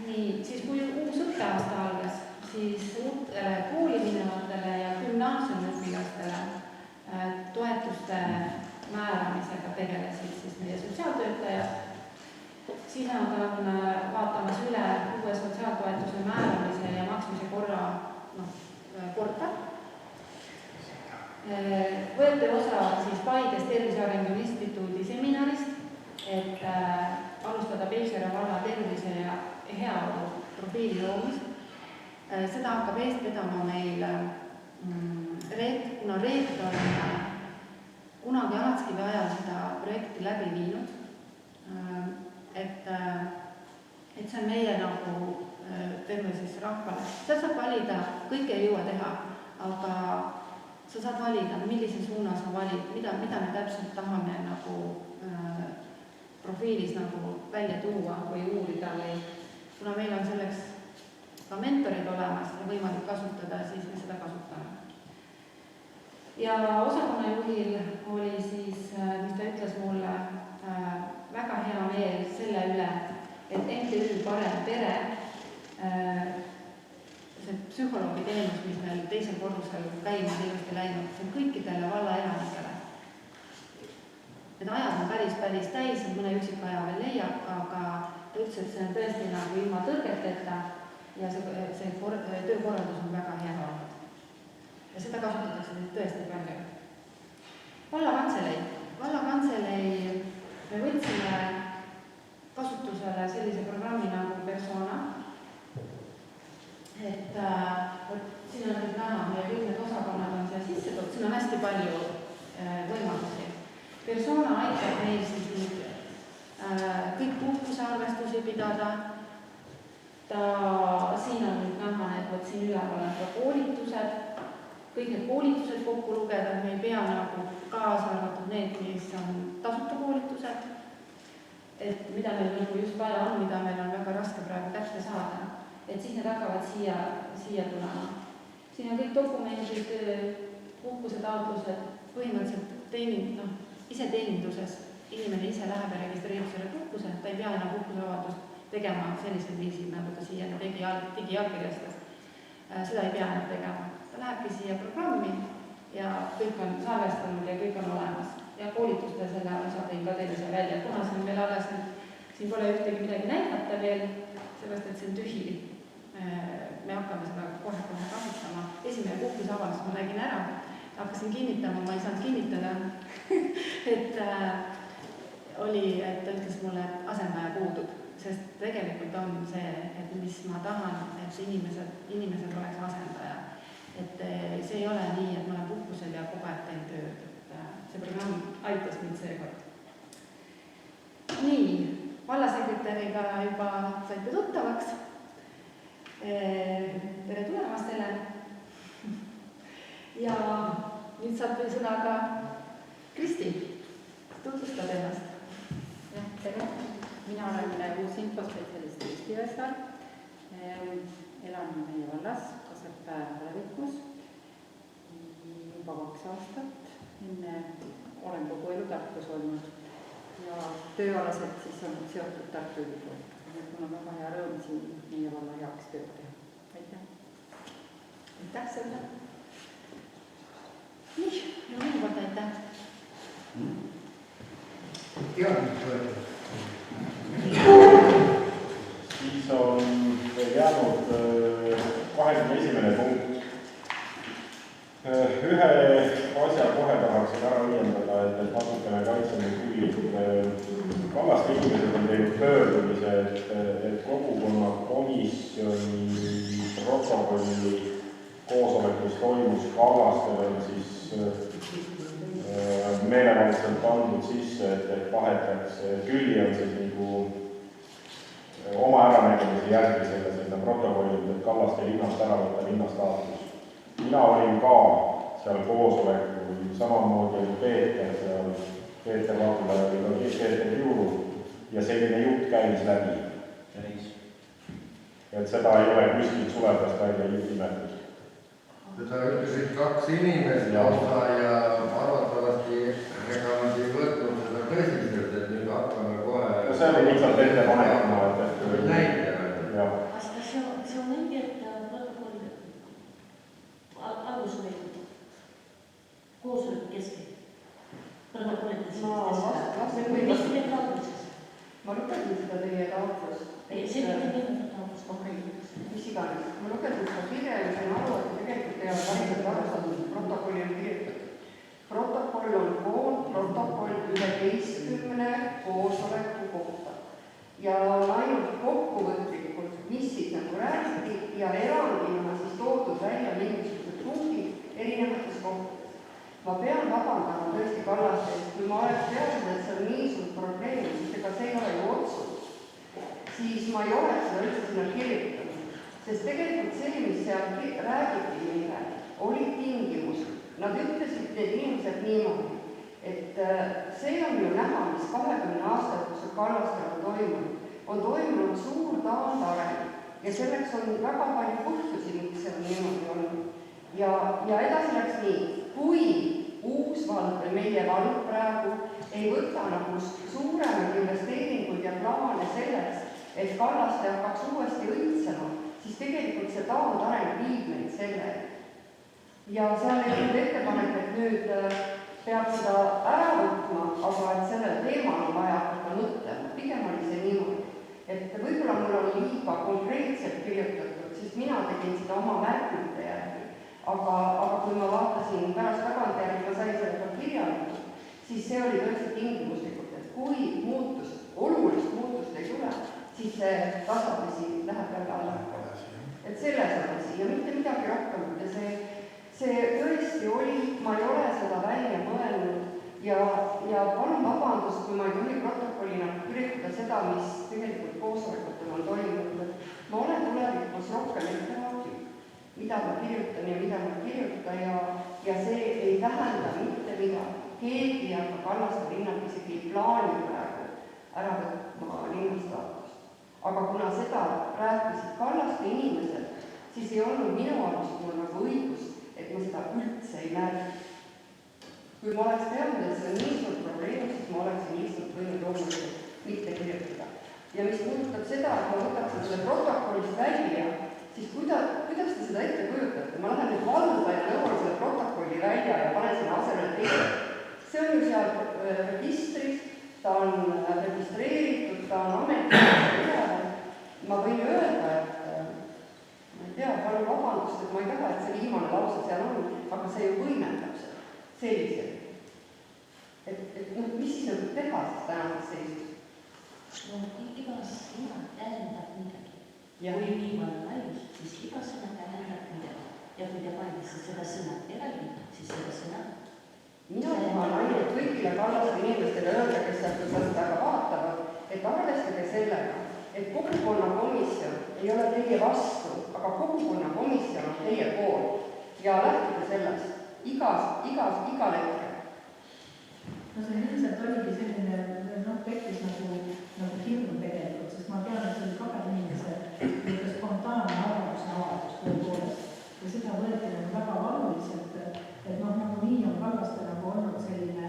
Nii, siis kui uus õppeaasta algas, siis uutele kooli minevatele ja gümnaasiumiõpilastele toetuste määramisega tegelesid siis meie sotsiaaltöötajad. Siis nad on vaatamas üle uue sotsiaaltoetuse määramise ja maksmise korda. Võeti osa siis Paides Tervise Arengu Instituudi seminarist, et alustada Peipsiääre valla tervise ja heaolu profiili loomist. Seda hakkab eest vedama meil kuna Reet on kunagi Alatskivi ajal seda projekti läbi viinud, et see on meie nagu teeme siis rahvale. Seal saab valida, kõike ei jõua teha, aga sa saad valida, millise suuna sa valid, mida me täpselt tahame nagu profiilis nagu välja tuua või uurida või kuna meil on selleks ka mentorid olemas ja võimalik kasutada, siis me seda kasutame. Ja osakonna juhil oli siis, mis ta ütles mulle, väga hea meel selle üle, et MTÜ Parem Pere, see psühholoogi teenus, mis meil teisel korrusel käima ilusti läinud, see on kõikidele valla elanikele. Need ajad on päris täis, mõne üksik aja veel leiab, aga ta ütles, et see on tõesti nagu ilma tõrgeteta ja see töökorraldus on väga hea olnud. Ja seda kasutatakse nüüd tõesti palju. Vallakantselei me võtsime kasutusele sellise programmi nagu Persona. Et siin on nüüd näha, meie kõik need osakonnad on siia sisse toodud, siin on hästi palju võimalusi. Persona aitab meil siis nüüd kõik puhkusearvestusi pidada. Siin on nüüd näha, et võt siin üleval on ka koolitused. Kõik need koolitused kokku lugeda, et me ei pea nagu kaasa arvatud need, mis on tasuta koolitused, et mida meil nagu just vaja on, mida meil on väga raske praegu kätte saada, et siis need hakkavad siia tulema. Siin on kõik dokumendid, puhkusetaotlused, põhimõtteliselt iseteeninduses. Inimene ise läheb ja registreerib selle puhkuse, ta ei pea enam puhkuseavaldust tegema sellisel viisil, nagu ta siiani tegi digiallkirjastas. Seda ei pea enam tegema. Ta lähebki siia programmi ja kõik on salvestanud ja kõik on olemas. Ja koolitustel selle osa tõin ka teile see välja. Kuna see on meil alles, siin pole ühtegi midagi näidata veel, sellest, et see on tühi. Me hakkame seda kohe kasutama. Esimene puhkusavaldus ma nägin ära, hakkasin kinnitama, ma ei saanud kinnitada, et ta ütles mulle, et asendaja puudub. Sest tegelikult on see, et mis ma tahan, et inimesed oleks asendaja. Et see ei ole nii, et ma olen puhkusel ja kogu aeg teen tööd. See programm aitas mind seekord. Nii, vallasekretäriga juba saite tuttavaks. Tere tulemast teile. Ja nüüd saab veel sõna ka Kristi. Tutvustad ennast. Jah, tere. Mina olen uus infospetsialist Eesti Õessar. Elan meie vallas, Kasepää Ravikus. Juba 2 aastat. Enne olen kogu elu Tartus olnud. Ja tööalaselt siis on seotud Tartu Ülikool. Mul on väga hea rõõm siin meie valla heaks tööd teha. Aitäh. Aitäh selle. Nii, ja veel kord aitäh. Siis on jäänud 21. punkt. Ühe asja kohe tahaksin ära õiendada, et natukene kaitseme küll. Vallaste inimesed on teinud pöördumise, et kogukonna komisjoni protokolli koosolek, mis toimus Kallastel, on siis meelevaldselt pandud sisse, et vahetakse. Külli on siis nagu oma äranägemise järgi selle protokollinud, et Kallaste linnast ära võtta linnastaatus. Mina olin ka seal koosolekul, samamoodi oli Peeter Vabla ja Peeter Juuru ja selline jutt käis läbi. Et seda ei ole kuskilt suledast välja nimetud. Seda ütlesid 2 inimest osa ja arvatavasti ega nad ei võtnud seda tõsiselt, et nüüd hakkame kohe... No see oli lihtsalt ettepanekuna, et... Näite. Kas see on õige, et protokoll algus või koosolek keskel? Protokollides ma lugesin seda teie taotlust. See on teine taotlust. Mis iganes. Ma lugesin seda kirja ja sain aru, et tegelikult ei ole päriselt arusatud, protokolli on kirjutatud. Protokoll on protokoll 11 koosoleku kohta. ja on ainult kokkuvõtlikult, mis siis nagu räägiti ja erandina siis toodud välja mingisugused punktid erinevates kohtades. Ma pean vabandama tõesti Kallaste eest, kui ma oleks teadnud, et see on nii suur probleem, sest ega see ei ole ju otsus, siis ma ei oleks seda üldse sinna kirjutanud. Sest tegelikult see, mis seal räägiti meile, oli tingimus. Nad ütlesid need inimesed niimoodi, et see on ju näha, mis 20 aastat, kus Kallastel on toimunud suur taandareng ja selleks on väga palju põhjusi, miks see on niimoodi olnud. Ja edasi läks nii, kui uus vald või meie vald praegu ei võta nagu suuremaid investeeringuid ja plaane selleks, et Kallaste hakkaks uuesti õitsema, siis tegelikult see taandareng viib meid sellele. Ja seal ei olnud ettepanek, et nüüd peab seda ära võtma, aga et sellel teemal on vaja hakata mõtlema. Pigem oli see niimoodi, et võib-olla mul on liiga konkreetselt kirjutatud, sest mina tegin seda oma märkmite järgi. Aga kui ma vaatasin pärast tagantjärgi, ma sain selle ka kirjalikult, siis see oli tõesti tingimuslikult, et kui olulist muutust ei tule, siis see tasapisi läheb jälle alla. Et selles on asi ja mitte midagi rohkem, ja see tõesti oli, ma ei ole seda välja mõelnud ja palun vabandust, kui ma ei tohi protokollina kirjutada seda, mis tegelikult koosolekutel on toimunud. Ma olen tulevikus rohkem ettevaatlik, mida ma kirjutan ja mida ma ei kirjuta ja see ei tähenda mitte midagi. Keegi ei hakka Kallaste linnalt isegi plaani praegu ära võtma linnastaatust. Aga kuna seda rääkisid Kallaste inimesed, siis ei olnud minu arust mul nagu õigus, et ma seda üldse ei märgi. Kui ma oleks teadnud, et see on nii suur probleem, siis ma oleksin lihtsalt võinud loomulikult mitte kirjutada. Ja mis puudutab seda, et ma võtaksin selle protokollist välja, siis kuidas te seda ette kujutate? Ma lähen nüüd valda ja nõuan selle protokolli välja ja panen sinna asemele teile. See on ju seal registris, ta on registreeritud, ta on ametlikult üleval. Ma võin öelda, et ma ei tea, palun vabandust, et ma ei taha, et see viimane lause seal on, aga see ju võimendab seda selliselt. Et mis siis nagu teha siis tänases seisus? No igas sõna tähendab midagi. Kui viimane laius, siis iga sõna tähendab midagi. Ja kui te panite seda sõna eraldi, siis seda sõna. Mina tahan ainult kõigile Kallaste inimestele öelda, kes sealt seda vaatavad, et arvestage sellega, et kogukonnakomisjon ei ole teie vastu, aga kogukonnakomisjon on teie pool ja lähtuge sellest igal hetkel. No see ilmselt oligi selline, tekkis nagu hirm tegelikult, sest ma tean, et see oli 2 inimese spontaanne arvamusavaldus tõepoolest ja seda võeti väga valuliselt, et nagu nii on Kallaste nagu olnud selline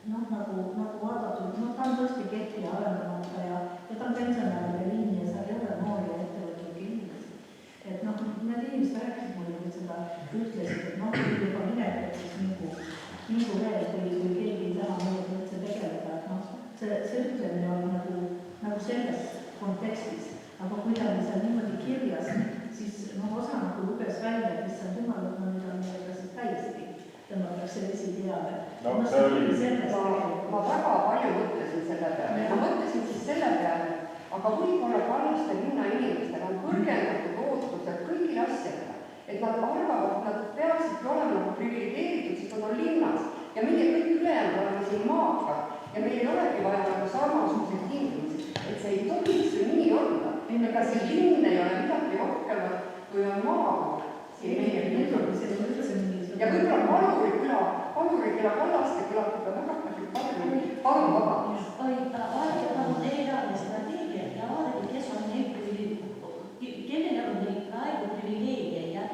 nagu vaadatud, ta on tõesti kehv ja arendamata ja ta on pensionäride liini ja seal ei ole noori ja ettevõtlikke inimesi. Et need inimesed rääkisid mulle seda, ütlesid, et kui juba minek, siis mingu veel, kui keegi ei taha meiega üldse tegeleda, et see ütlemine oli nagu selles kontekstis, aga kui ta oli seal niimoodi kirjas, siis osa nagu luges välja, et issand jumal, et nüüd on meiega siis täiesti tõmmatakse esiteade. Ma väga palju mõtlesin selle peale. Ma mõtlesin siis selle peale, aga võib-olla Kallaste linna inimestel on kõrgendatud ootused kõigil asjadele, et nad arvavad, et nad peaksidki olema privilegeeritud, sest nad on linnas ja meie kõik ülejäänud oleme siin maakad ja meil ei olegi vaja nagu samasuguseid tingimusi, et see ei tohiks ju nii olla. Ega see linn ei ole midagi rohkemat, kui on maakool siin meie linnul. Ja võib-olla Paluriküla Kallaste kõlab väga palju. Palun vabandust. Vaadake palun eelarve strateegia ja vaadake, kes on kellel on neil praegu privileegia ja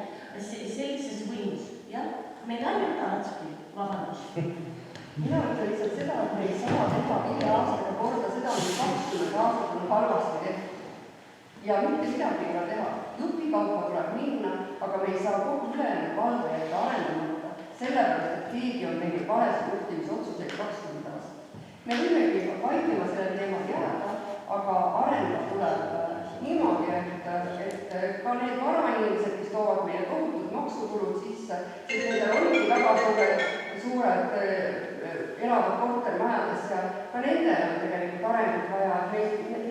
sellises võimus. Meil ainult Taatski, vabandust. Mina ütlen lihtsalt seda, et me ei saa teha 5 aastaga korda seda, mis 20 aastat on halvasti tehtud. Ja mitte midagi ei teha. Jupikaupa tuleb minna, aga me ei saa kogu ülejäänud valda jätta arendamata, sellepärast, et keegi on teinud valesti juhtimisotsuseid 20 aastat. Me võimegi vaikima selle teemal jääda, aga arendada tuleb niimoodi, et ka need varainimesed, kes toovad meile tohutud maksukulud sisse, sest nendel ongi väga suured elavad kortermajades ja ka nendel on tegelikult arengut vaja,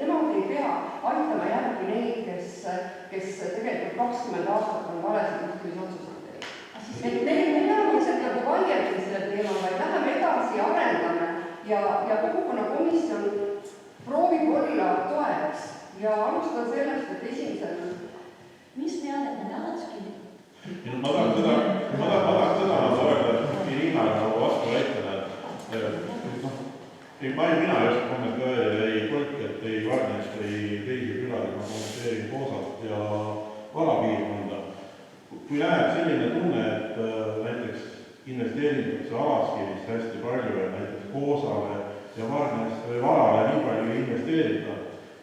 nemad ei pea aitama järgi neid, kes tegelikult 20 aastat on valesid juhtimisotsuseid teinud. Et me ei pea lihtsalt nagu vaielda selle teema, vaid läheme edasi, arendame ja kogukonnakomisjon proovib olla toeks ja alustada sellest, et esimesel mis me hääletame Alatski? Ma tahan seda öelda, et Irina nagu vastu väitele, et mina ei oska kommenteerida ei Kolket, ei Varnest, ei teisi külade, ma kommenteerin Koosat ja valapiirkonda. Kui jääb selline tunne, et näiteks investeeritakse Alaskivist hästi palju ja näiteks Koosale ja Varnest või Valale nii palju ei investeerita,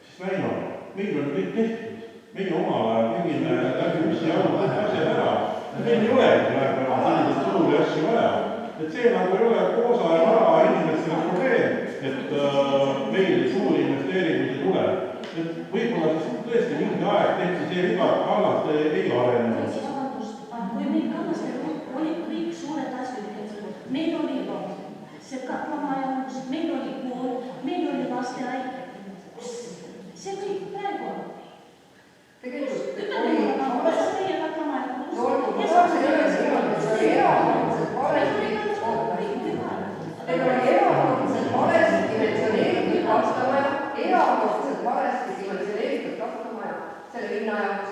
siis Väino, meil on kõik tehtud. Meie omal ajal tegime läbi ussi jalu asjad ära. Meil ei ole selliseid suuri asju vaja. Et see nagu ei ole Koosa ja Vara inimestele probleem, et meil suuri investeeringuid ei tule. Et võib-olla siis tõesti mingi aeg tehti see viga, et Kallaste ei arenenud. Kui meil Kallastel olid kõik suured asjad, meil oli see katlamajamus, meil oli kool, meil oli lasteaed. See kõik praegu on. Tegelikult oli erakordselt valesti dimensioneeritud lastemaja, erakordselt valesti dimensioneeritud lastemaja selle linna jaoks.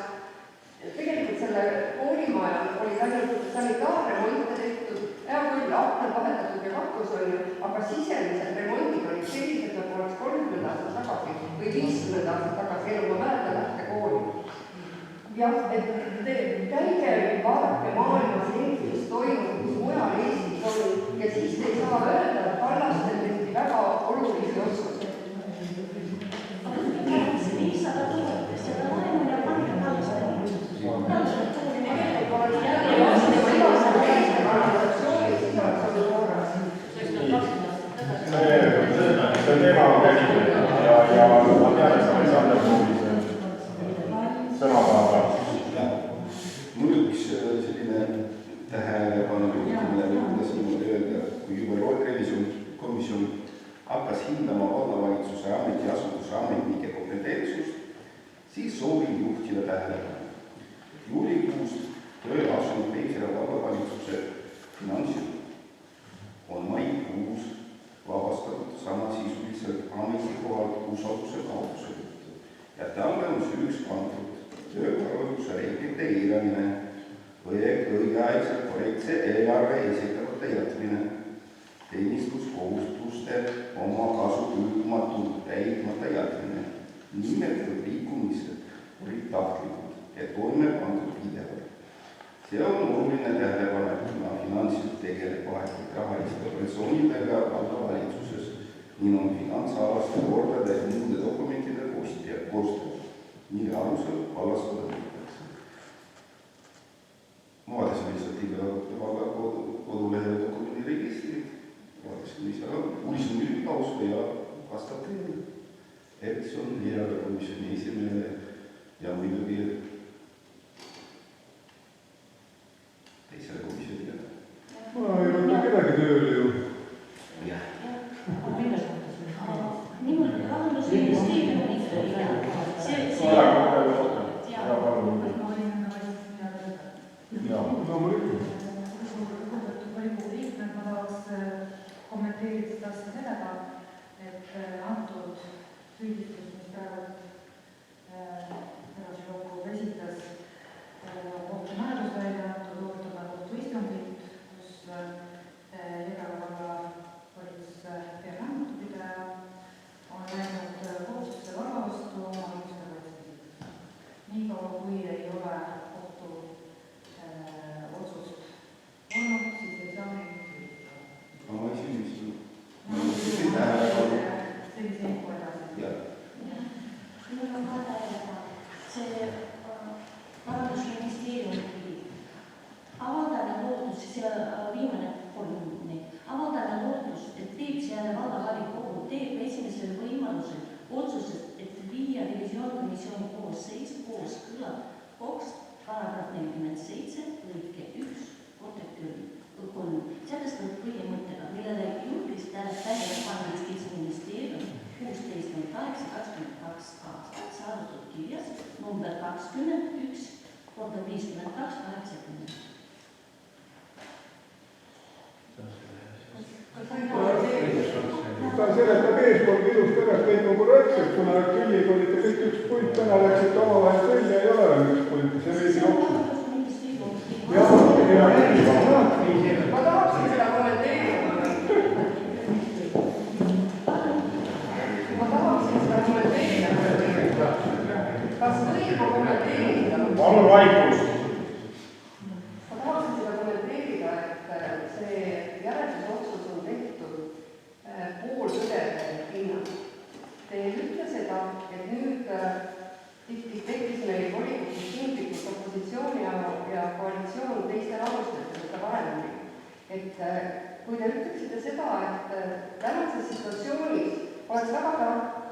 Tegelikult selle koolimaja oli ainult sanitaarremonte tehtud, hea küll, aknad vahetatud ja katus on ju, aga sisemised remondid olid sellised, nagu oleks 30 aastat tagasi või 50 aastat tagasi elu, ma mäletan lähtekooli. Jah, et käige vaadake maailmas Eestis, mis toimub, mis mujal Eestis on ja siis te ei saa öelda, et Kallastel tehti väga olulisi otsuseid. Seda laenu ja pange Kallastel. See teema on käsitletud ja ma tean, et sa võid saada sõnapäeva. Mul üks selline tähelepanu, kuidas niimoodi öelda, kui juba revisjonikomisjon hakkas hindama vallavalitsuse ametiasutuse ametnike kompetentsust, siis soovin juhtida tähelepanu. Juulikuus tööle asunud Peipsiääre vallavalitsuse finantsjuht on maikuus vabastatud samasisuliselt ametikohalt usalduse kaotuse tõttu ja talle on süüks pandud töökorralduse reeglite eiramine, õigeaegselt korrektse eelarve esitamata jätmine, teenistuskohustuste oma kasutumatult täitmata jätmine. Nimetatud liikumised olid tahtlikud ja toime pandud pidevalt. See on oluline tähelepanek, kuna finantsjuht tegeleb vahetult rahaliste operatsioonidega vallavalitsuses ning on finantsalaste kordade ja muude dokumentide koostaja, mille alusel vallastada võetakse. Ma vaatasin lihtsalt iga valla kodulehe dokumendi registrit, vaatasin, mis seal on, uurisin nüüd lausa ja vastab teile, et see on eelarvekomisjoni esimene ja muidugi teisele komisjonile. Ma ei ole kedagi tööle ju. Jah. Niimoodi rahandusministeeriumi kommenteerida seda asja sellega, et antud süüdistus, mis praegu Žilokov esitas, kohtumäärus välja antud ootama kohtuistungit, kus Jõgeva valla valitsuse pearaamatupidaja on läinud kohtusse valla vastu oma õiguste kaitsmiseks. Niikaua kui ei ole kohtu otsust olnud, siis ei saa neid süüdistada. Ma ei süüdista. Sellise info edasi. Mul on ka tähelepanu. See rahandusministeerium avaldame lootust, see viimane kolmne, avaldame lootust, et Peipsiääre vallavolikogu teeb esimesel võimalusel otsused, et viia revisjonkomisjoni koosseis kooskõla paragrahv 47 lõike 1 protokolli 3 sätestatud põhimõttega, millele juhtis tähelepanu Justiitsministeerium 16.8.22 aastal saadetud kirjas number 21/52/80. ta seletab eespool ilusti ära, et kõik on korrektselt, kuna küllid olite kõik üks punt, täna läksite omavahel välja, ei ole enam üks punt, see veidi kokku. ma tahaksin seda kommenteerida. Kas võib kommenteerida? Palun vaikust. Ma tahaksin seda kommenteerida, et see järeldusotsus on tehtud pooltõdede hinnang. Te ei ütle seda, et nüüd tekkis meil volikogus tinglikult opositsioon ja koalitsioon teistel alustel, seda varem oli. Et kui te ütleksite seda, et tänases situatsioonis oleks väga tark,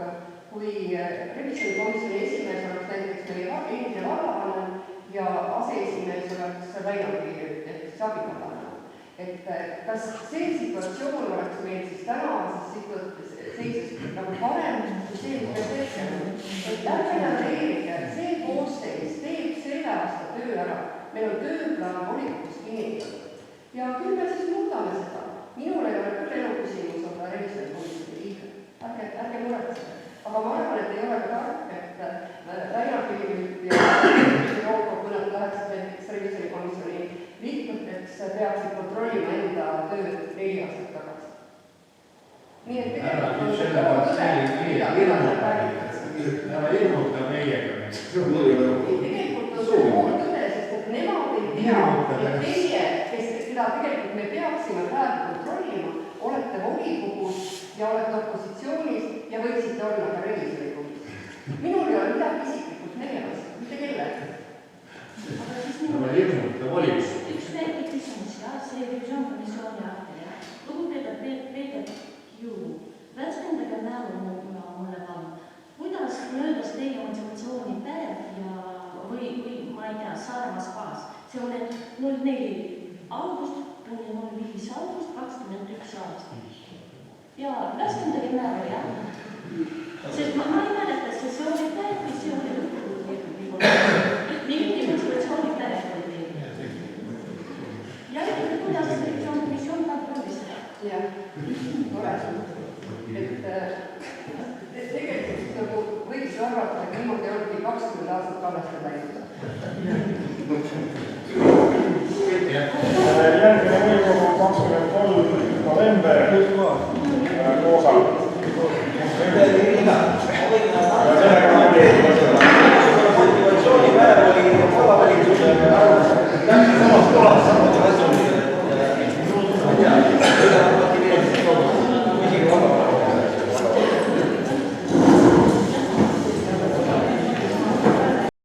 kui revisjonikomisjoni esimees oleks näiteks meie endine vallavanem ja aseesimees oleks Väinamägi ehk siis abivallavanem. Et kas see situatsioon oleks meil siis tänases seisus nagu parem kui see, mis me teeme? Et ärge reageerige, see koosseis teeb selle aasta töö ära. Meil on tööplaan volikogus kinnitatud. Ja küll me siis muudame seda. Minul ei ole küll eluküsimus olla revisjonikomisjoni liige. Ärge muretsege. Aga ma arvan, et ei ole ka tark, et Väinamägi ja Euroopa mõned läheksid näiteks revisjonikomisjoni liikmeteks peaksid kontrollima enda tööd 4 aastat tagasi. Nii et tegelikult on see ilmutab meiega. Tegelikult on see pooltõde, sest et nemad ei tea, et teie, keda tegelikult me peaksime praegu kontrollima, olete volikogus ja olete opositsioonis ja võiksite olla ka revisjonikomisjonis. Minul ei ole midagi isiklikult neljast, mitte kellegi. Üks väike küsimus, see revisjonkomisjoni ahtel. Lugupeetud Peeter Kiuru, värskendage mälu mulle palun. Kuidas möödas teie motivatsiooni päev või ma ei tea, Saaremaa spaas? See oli 04. august kuni 05. august 2021 aastal. Ja värskendage mälu, jah? Sest ma ei mäleta, see oli päev või see oli lõpunud. Mingi motivatsiooni päev oli teil. Ja ütlete, kuidas revisjonkomisjon kontrollis seda? Jah, tore. Et tegelikult nagu võiks arvata, et niimoodi oligi 20 aastat Kallaste läinud. Järgmine volikogu 23. november koosolek.